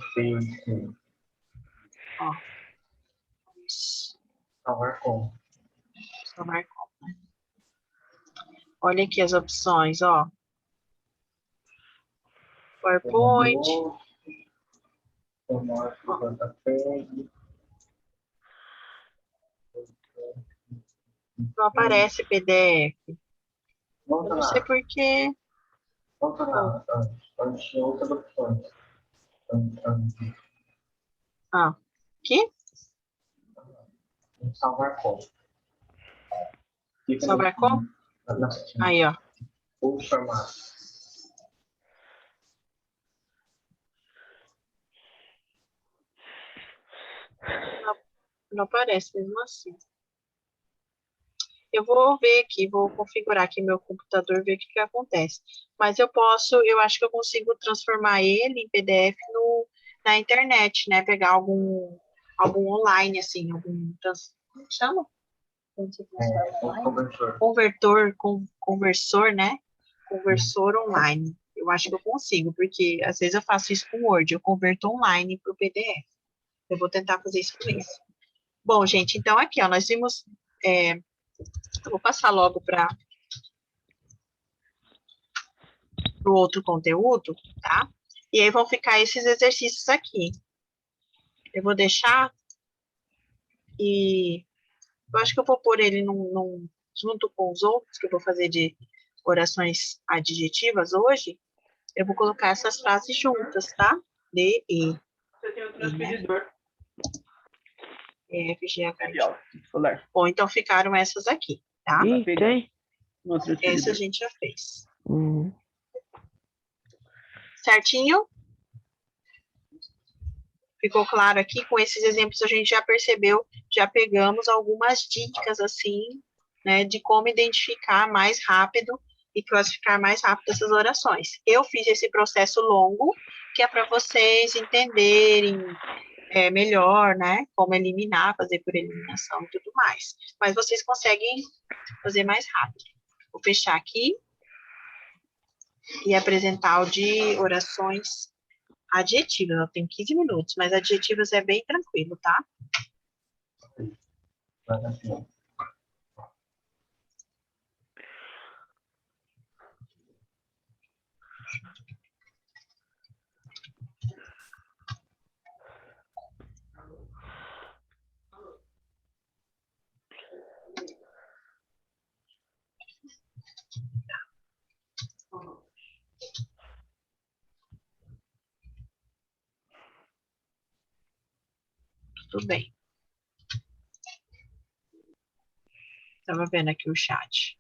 Ó. Salvar como? Salvar como, né? Olha aqui as opções, ó. PowerPoint. Não aparece PDF. Eu não sei por quê. Vamos falar antes tinha outras opções. Aqui, Salvar como? Clica salvar como? na setinha. Aí, ó. Ou formato. Não aparece mesmo assim. Eu vou ver aqui, vou configurar aqui meu computador, ver o que acontece. Mas eu acho que eu consigo transformar ele em PDF na internet, né? Pegar algum online, assim, como chama? Como se transforma online? Conversor, né? Conversor online. Eu acho que eu consigo, porque às vezes eu faço isso com Word, eu converto online para o PDF. Eu vou tentar fazer isso com isso. Bom, gente, então aqui, ó, nós vimos. Eu vou passar logo para o outro conteúdo, tá? E aí vão ficar esses exercícios aqui. Eu vou deixar e eu acho que eu vou pôr ele junto com os outros que eu vou fazer de orações adjetivas hoje. Eu vou colocar essas frases juntas, tá? D, E. Você tem o transferidor. E, F, G, H, I, Ali, ó, solar. Bom, então ficaram essas aqui, tá? Ih, tem? No Essa a transferidor. gente já fez. Uhum. Certinho? Ficou claro aqui? Com esses exemplos a gente já percebeu, já pegamos algumas dicas, assim, né, de como identificar mais rápido e classificar mais rápido essas orações. Eu fiz esse processo longo, que é para vocês entenderem melhor, né, como eliminar, fazer por eliminação e tudo mais. Mas vocês conseguem fazer mais rápido. Vou fechar aqui e apresentar o de orações adjetivas. Eu tenho 15 minutos, mas adjetivas é bem tranquilo, tá? Mas assim, Tudo bem. Estava vendo aqui o chat.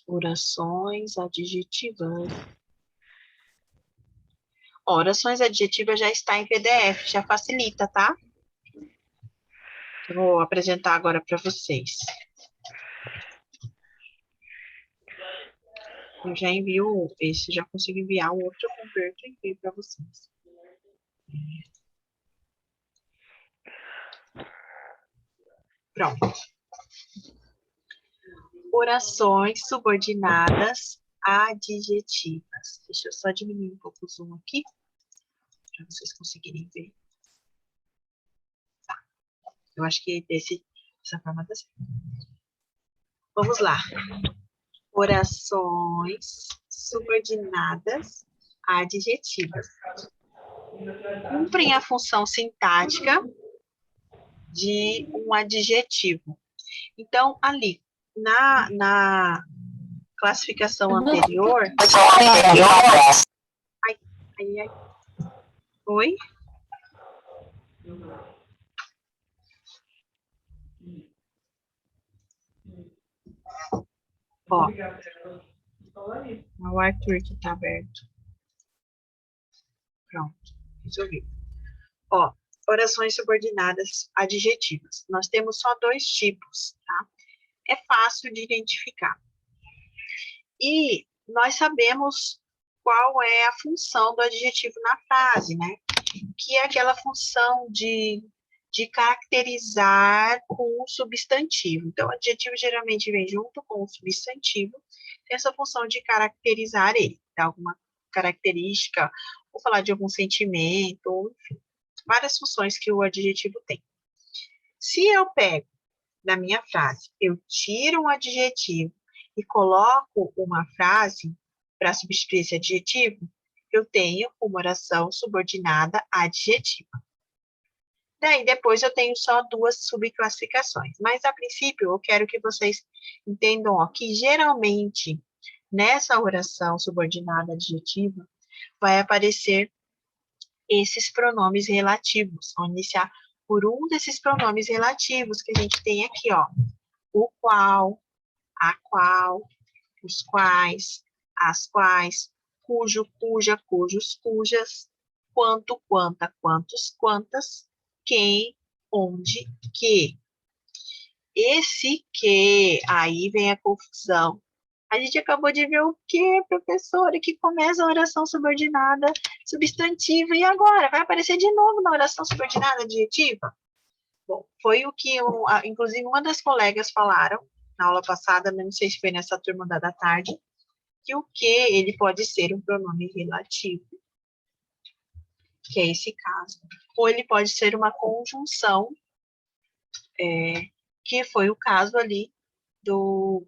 Orações adjetivas. Ó, orações adjetivas já está em PDF, já facilita, tá? Eu vou apresentar agora para vocês. Eu já envio esse, já consigo enviar o outro, eu converto e envio para vocês. Pronto. Orações subordinadas adjetivas. Deixa eu só diminuir um pouco o zoom aqui, para vocês conseguirem ver. Tá. Eu acho que dessa forma tá certo. Vamos lá. Orações subordinadas adjetivas. Cumprem a função sintática de um adjetivo. Então, ali, na classificação anterior... Ai. Oi? Ó, é o Arthur que tá aberto. Pronto, resolvi. Ó, orações subordinadas adjetivas. Nós temos só 2 tipos, tá? É fácil de identificar. E nós sabemos qual é a função do adjetivo na frase, né? Que é aquela função de caracterizar com o substantivo. Então, o adjetivo geralmente vem junto com o substantivo, tem essa função de caracterizar ele, dar alguma característica, ou falar de algum sentimento, ou enfim, várias funções que o adjetivo tem. Se eu pego da minha frase, eu tiro um adjetivo e coloco uma frase para substituir esse adjetivo, eu tenho uma oração subordinada adjetiva. Daí, depois eu tenho só 2 subclassificações. Mas, a princípio, eu quero que vocês entendam ó, que, geralmente, nessa oração subordinada adjetiva, vai aparecer esses pronomes relativos. Vamos iniciar por um desses pronomes relativos que a gente tem aqui, ó. O qual, a qual, os quais, as quais, cujo, cuja, cujos, cujas, quanto, quanta, quantos, quantas, quem, onde, que. Esse que, aí vem a confusão. A gente acabou de ver o que, professora, que começa a oração subordinada substantiva, e agora? Vai aparecer de novo na oração subordinada adjetiva? Bom, foi o que, inclusive, uma das colegas falaram na aula passada, não sei se foi nessa turma da tarde, que o que, ele pode ser um pronome relativo, que é esse caso, ou ele pode ser uma conjunção, que foi o caso ali do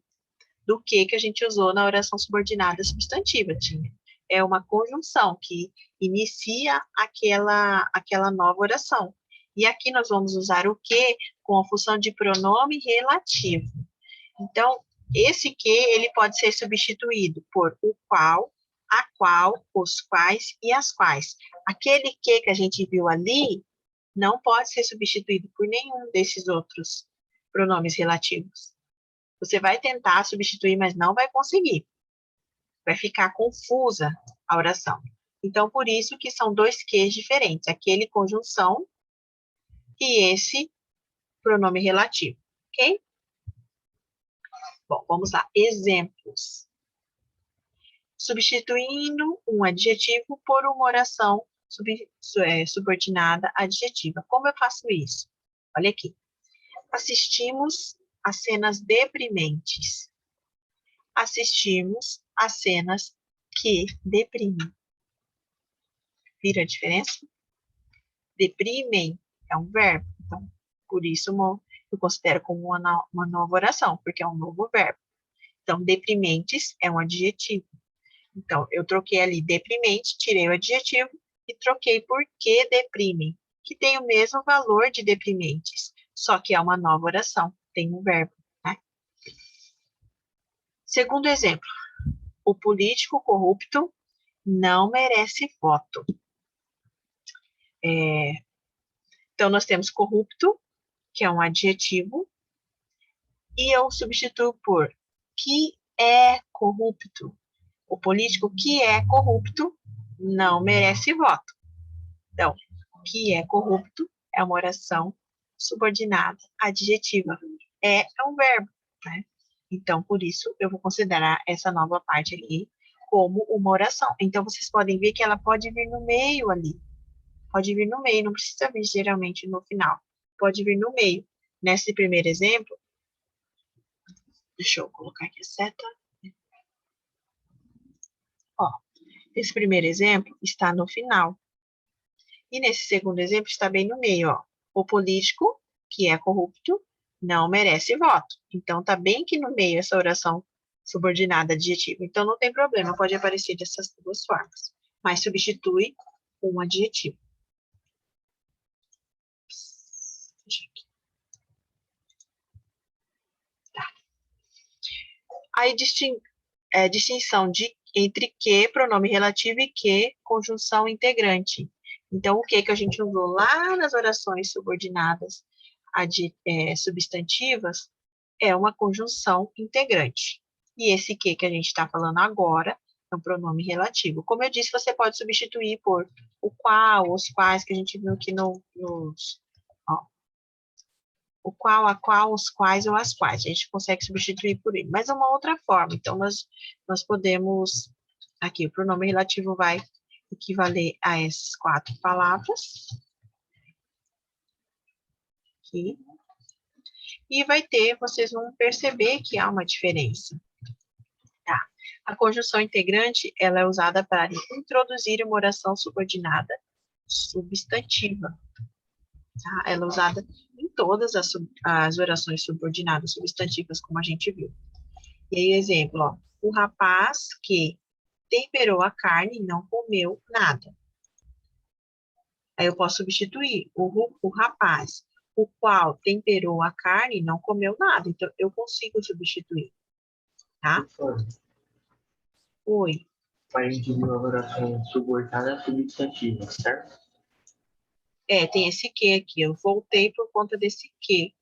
que a gente usou na oração subordinada substantiva, tinha. É uma conjunção que inicia aquela nova oração. E aqui nós vamos usar o que com a função de pronome relativo. Então, esse que, ele pode ser substituído por o qual, a qual, os quais e as quais. Aquele que a gente viu ali não pode ser substituído por nenhum desses outros pronomes relativos. Você vai tentar substituir, mas não vai conseguir. Vai ficar confusa a oração. Então, por isso que são dois quês diferentes. Aquele conjunção e esse pronome relativo. Ok? Bom, vamos lá. Exemplos. Substituindo um adjetivo por uma oração subordinada adjetiva. Como eu faço isso? Olha aqui. Assistimos a cenas deprimentes. Assistimos a cenas que deprimem. Vira a diferença? Deprimem é um verbo. Então, por isso eu considero como uma nova oração, porque é um novo verbo. Então, deprimentes é um adjetivo. Então, eu troquei ali deprimente, tirei o adjetivo e troquei por que deprimem, que tem o mesmo valor de deprimentes, só que é uma nova oração, tem um verbo, né? Segundo exemplo, o político corrupto não merece voto. Então, nós temos corrupto, que é um adjetivo, e eu substituo por que é corrupto. O político que é corrupto não merece voto. Então, que é corrupto é uma oração subordinada adjetiva. É um verbo, né? Então, por isso, eu vou considerar essa nova parte aqui como uma oração. Então, vocês podem ver que ela pode vir no meio ali. Pode vir no meio, não precisa vir geralmente no final. Pode vir no meio. Nesse primeiro exemplo, deixa eu colocar aqui a seta. Ó, esse primeiro exemplo está no final. E nesse segundo exemplo está bem no meio, ó. O político, que é corrupto, não merece voto. Então, está bem que no meio essa oração subordinada adjetiva. Então, não tem problema, pode aparecer dessas duas formas. Mas substitui um adjetivo. Tá. Aí, distinção entre que, pronome relativo, e que, conjunção integrante. Então, o que a gente usou lá nas orações subordinadas substantivas é uma conjunção integrante. E esse que a gente está falando agora é um pronome relativo. Como eu disse, você pode substituir por o qual, os quais, que a gente viu aqui nos... Ó, o qual, a qual, os quais ou as quais. A gente consegue substituir por ele. Mas é uma outra forma. Então, nós podemos... Aqui, o pronome relativo vai equivaler a essas 4 palavras. Aqui. E vai ter, vocês vão perceber que há uma diferença. Tá? A conjunção integrante, ela é usada para introduzir uma oração subordinada substantiva. Tá? Ela é usada em todas as orações subordinadas substantivas, como a gente viu. E aí, exemplo, ó, o rapaz que temperou a carne e não comeu nada. Aí eu posso substituir o rapaz, o qual temperou a carne e não comeu nada. Então, eu consigo substituir, tá? Oi. A gente viu a oração subordinada substantiva, certo? Tem esse que aqui. Eu voltei por conta desse que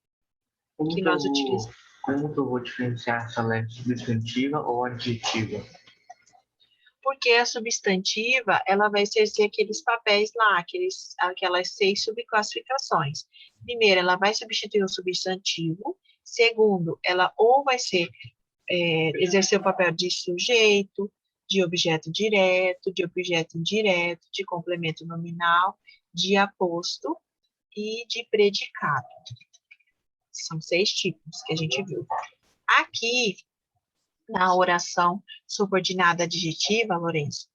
Como que eu nós vou, utilizamos. como que eu vou diferenciar essa letra substantiva ou adjetiva? Porque a substantiva, ela vai exercer aqueles papéis lá, aquelas 6 subclassificações. Primeiro, ela vai substituir o substantivo. Segundo, ela ou vai exercer o papel de sujeito, de objeto direto, de objeto indireto, de complemento nominal, de aposto e de predicado. São 6 tipos que a gente viu. Aqui, na oração subordinada adjetiva, Lourenço,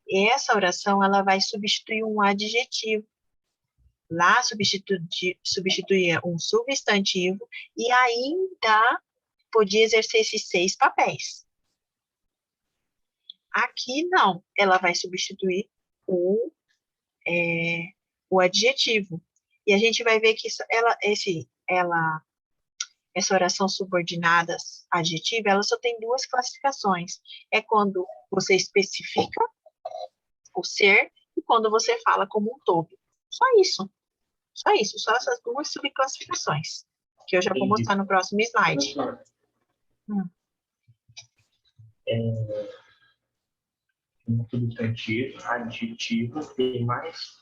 essa oração ela vai substituir um adjetivo. Lá substituía um substantivo e ainda podia exercer esses 6 papéis. Aqui não, ela vai substituir o adjetivo. E a gente vai ver que essa oração subordinada adjetiva, ela só tem 2 classificações. É quando você especifica o ser e quando você fala como um todo. Só isso. Só essas 2 subclassificações, que eu já vou mostrar no próximo slide. Professor, um substantivo, adjetivo, tem mais.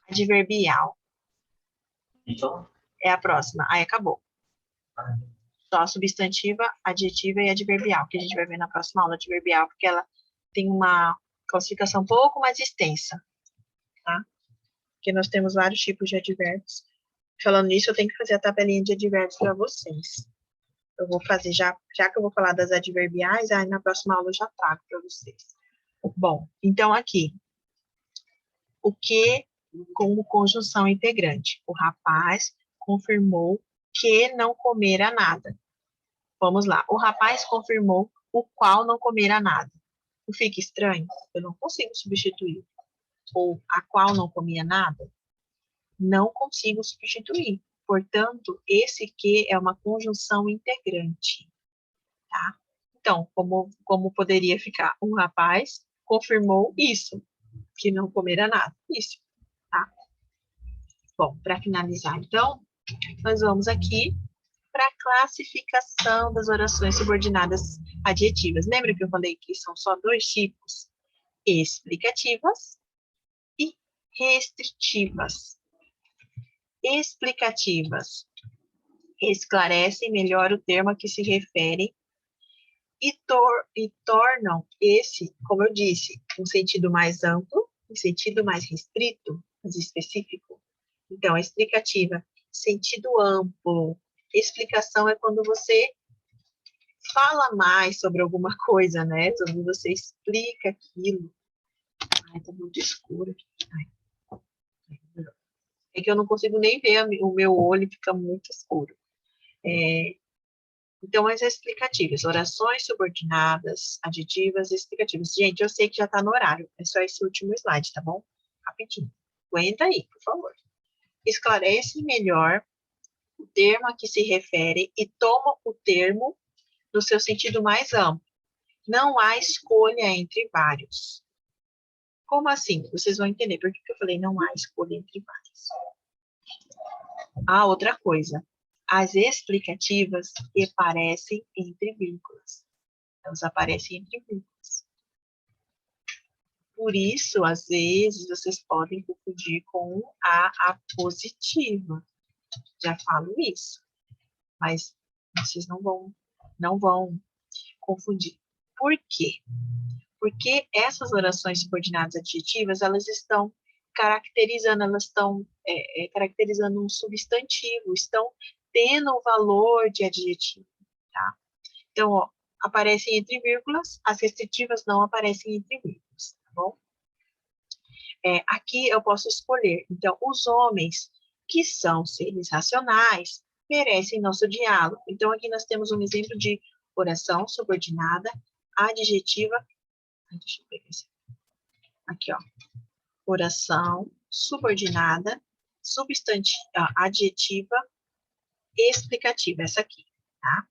Adverbial Então, é a próxima. Aí acabou. Só substantiva, adjetiva e adverbial, que a gente vai ver na próxima aula adverbial, porque ela tem uma classificação um pouco mais extensa, tá? Porque nós temos vários tipos de advérbios. Falando nisso, eu tenho que fazer a tabelinha de advérbios para vocês. Eu vou fazer, já que eu vou falar das adverbiais, aí na próxima aula eu já trago para vocês. Bom, então aqui, o que como conjunção integrante? O rapaz confirmou que não comera nada. Vamos lá. O rapaz confirmou o qual não comera nada. Não fica estranho? Eu não consigo substituir. Ou a qual não comia nada? Não consigo substituir. Portanto, esse que é uma conjunção integrante. Tá? Então, como poderia ficar? Um rapaz confirmou isso, que não comera nada. Isso, tá? Bom, para finalizar, então, nós vamos aqui para a classificação das orações subordinadas adjetivas. Lembra que eu falei que são só 2 tipos? Explicativas e restritivas. Explicativas esclarecem melhor o termo a que se referem e tornam esse, como eu disse, um sentido mais amplo, um sentido mais restrito, mais específico. Então, a explicativa, sentido amplo. Explicação é quando você fala mais sobre alguma coisa, né? Quando você explica aquilo. Ai, tá muito escuro aqui. Ai. É que eu não consigo nem ver, o meu olho fica muito escuro. Então, as explicativas, orações subordinadas, adjetivas, explicativas. Gente, eu sei que já está no horário, é só esse último slide, tá bom? Rapidinho. Aguenta aí, por favor. Esclarece melhor o termo a que se refere e toma o termo no seu sentido mais amplo. Não há escolha entre vários. Como assim? Vocês vão entender por que eu falei não há escolha entre vários. Outra coisa. As explicativas aparecem entre vírgulas. Elas aparecem entre vírgulas. Por isso, às vezes, vocês podem confundir com a apositiva. Já falo isso. Mas vocês não vão confundir. Por quê? Porque essas orações subordinadas adjetivas, elas estão caracterizando um substantivo, estão tendo o valor de adjetivo, tá? Então, ó, aparecem entre vírgulas, as restritivas não aparecem entre vírgulas, tá bom? Aqui eu posso escolher, então, os homens que são seres racionais merecem nosso diálogo. Então, aqui nós temos um exemplo de oração subordinada adjetiva. Deixa eu pegar esse aqui, ó. Oração subordinada, adjetiva, explicativa. Essa aqui, tá?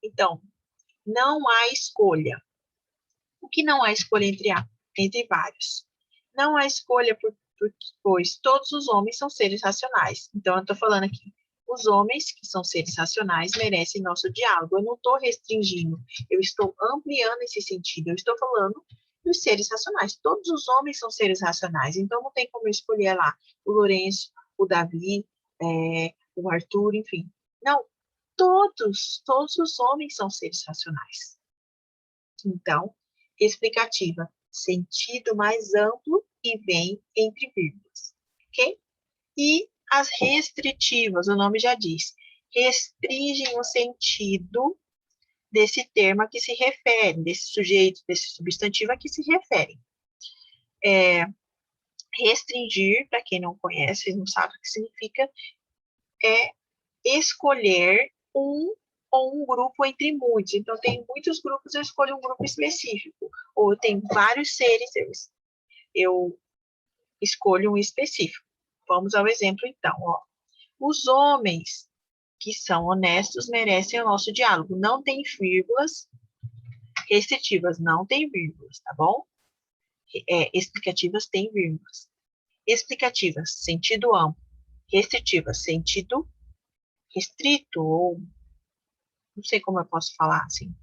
Então, Não há escolha. O que não há escolha entre vários? Não há escolha pois todos os homens são seres racionais. Então, eu estou falando aqui, os homens que são seres racionais merecem nosso diálogo. Eu não estou restringindo, eu estou ampliando esse sentido. Eu estou falando dos seres racionais. Todos os homens são seres racionais. Então, não tem como eu escolher lá o Lourenço, o Davi, o Arthur, enfim. Não, todos os homens são seres racionais. Então, explicativa, sentido mais amplo e vem entre vírgulas, ok? E as restritivas, o nome já diz, restringem o sentido desse termo a que se refere, desse sujeito, desse substantivo a que se refere. Restringir, para quem não conhece, não sabe o que significa, é escolher um ou um grupo entre muitos. Então, tem muitos grupos, eu escolho um grupo específico. Ou tem vários seres, eu escolho um específico. Vamos ao exemplo, então. Ó. Os homens que são honestos merecem o nosso diálogo. Não tem vírgulas restritivas, não tem vírgulas, tá bom? Explicativas tem vírgulas. Explicativas, sentido amplo. Restritivas, sentido restrito, ou não sei como eu posso falar assim,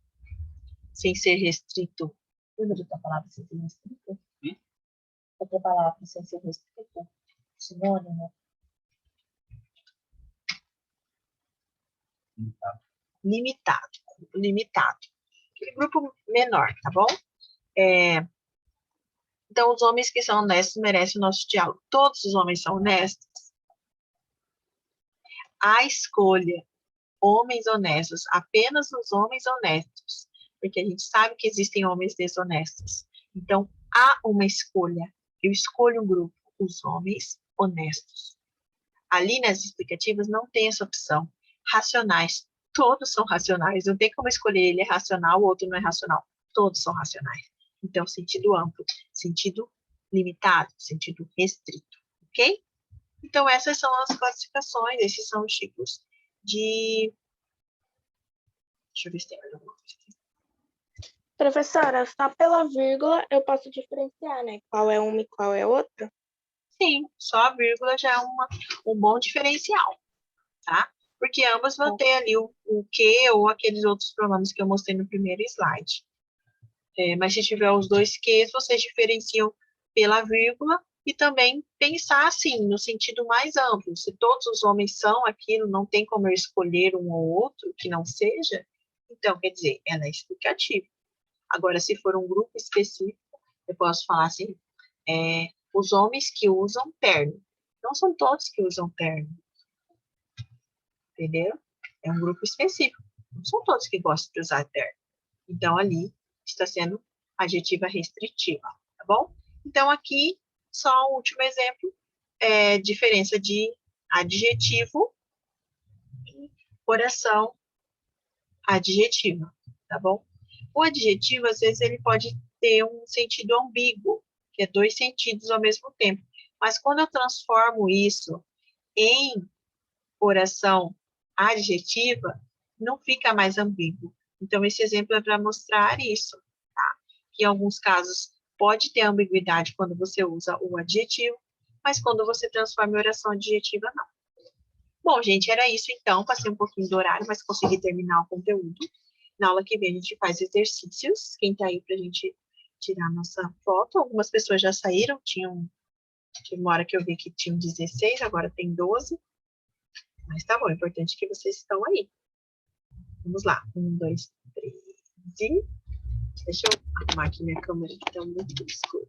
sem ser restrito. Lembra de outra palavra sem ser restrito? Outra palavra sem ser restrito? Sinônimo? Limitado. Limitado. Aquele grupo menor, tá bom? Então, os homens que são honestos merecem o nosso diálogo. Todos os homens são honestos. A escolha, homens honestos, apenas os homens honestos, porque a gente sabe que existem homens desonestos. Então, há uma escolha. Eu escolho um grupo, os homens honestos. Ali nas explicativas não tem essa opção. Racionais, todos são racionais. Não tem como escolher ele é racional, o outro não é racional. Todos são racionais. Então, sentido amplo, sentido limitado, sentido restrito, ok? Então, essas são as classificações, esses são os tipos de... Deixa eu ver se tem mais alguma coisa aqui. Professora, só pela vírgula eu posso diferenciar, né? Qual é uma e qual é outra? Sim, só a vírgula já é um bom diferencial, tá? Porque ambas vão ter ali o que ou aqueles outros pronomes que eu mostrei no primeiro slide. Mas se tiver os dois quês, vocês diferenciam pela vírgula e também pensar assim, no sentido mais amplo. Se todos os homens são aquilo, não tem como eu escolher um ou outro que não seja, então, quer dizer, ela é explicativa. Agora, se for um grupo específico, eu posso falar assim, os homens que usam terno. Não são todos que usam terno. Entendeu? É um grupo específico. Não são todos que gostam de usar terno. Então, ali está sendo adjetiva restritiva, tá bom? Então, aqui, só o último exemplo, diferença de adjetivo e oração adjetiva, tá bom? O adjetivo, às vezes, ele pode ter um sentido ambíguo, que é dois sentidos ao mesmo tempo. Mas quando eu transformo isso em oração adjetiva, não fica mais ambíguo. Então, esse exemplo é para mostrar isso, tá? Que em alguns casos pode ter ambiguidade quando você usa o adjetivo, mas quando você transforma em oração adjetiva, não. Bom, gente, era isso então. Passei um pouquinho do horário, mas consegui terminar o conteúdo. Na aula que vem a gente faz exercícios. Quem tá aí pra gente tirar a nossa foto? Algumas pessoas já saíram, tinha uma hora que eu vi que tinham 16, agora tem 12. Mas tá bom, é importante que vocês estão aí. Vamos lá. 1, 2, 3 e... Deixa eu arrumar aqui minha câmera que tá muito escura.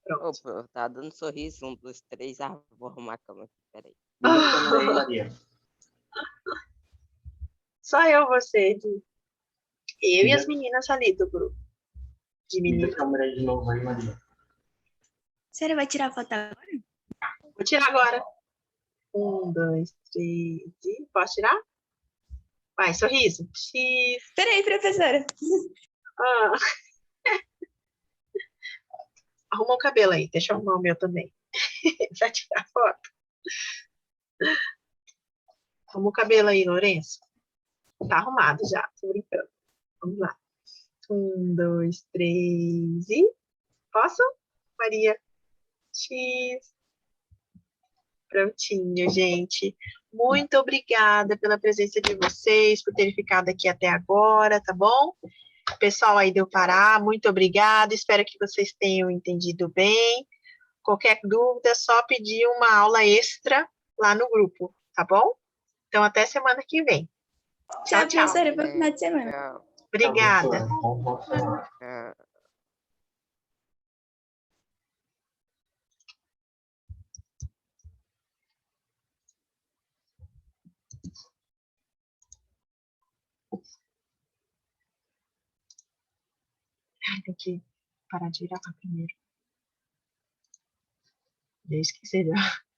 Pronto. Opa, tá dando sorriso. 1, 2, 3. Vou arrumar a cama aqui, peraí. Maria. Só eu, você, eu e as meninas ali do grupo. De Liga a meninas. câmera aí de novo aí, Maria. Você vai tirar a foto agora? Vou tirar agora. 1, 2, 3 e... Posso tirar? Vai, sorriso. X. Peraí, professora. Ah. Arruma o cabelo aí, deixa eu arrumar o meu também. Pra tirar foto. Arruma o cabelo aí, Lourenço. Tá arrumado já, tô brincando. Vamos lá. 2, 3 e... Posso, Maria? X. Prontinho, gente. Muito obrigada pela presença de vocês, por terem ficado aqui até agora, tá bom? Pessoal aí do Pará, muito obrigada. Espero que vocês tenham entendido bem. Qualquer dúvida, é só pedir uma aula extra lá no grupo, tá bom? Então, até semana que vem. Tchau, Tchau. professora. Bom final de semana. Tchau, Obrigada. tchau. Tem que parar de gravar primeiro. Eu esqueci já.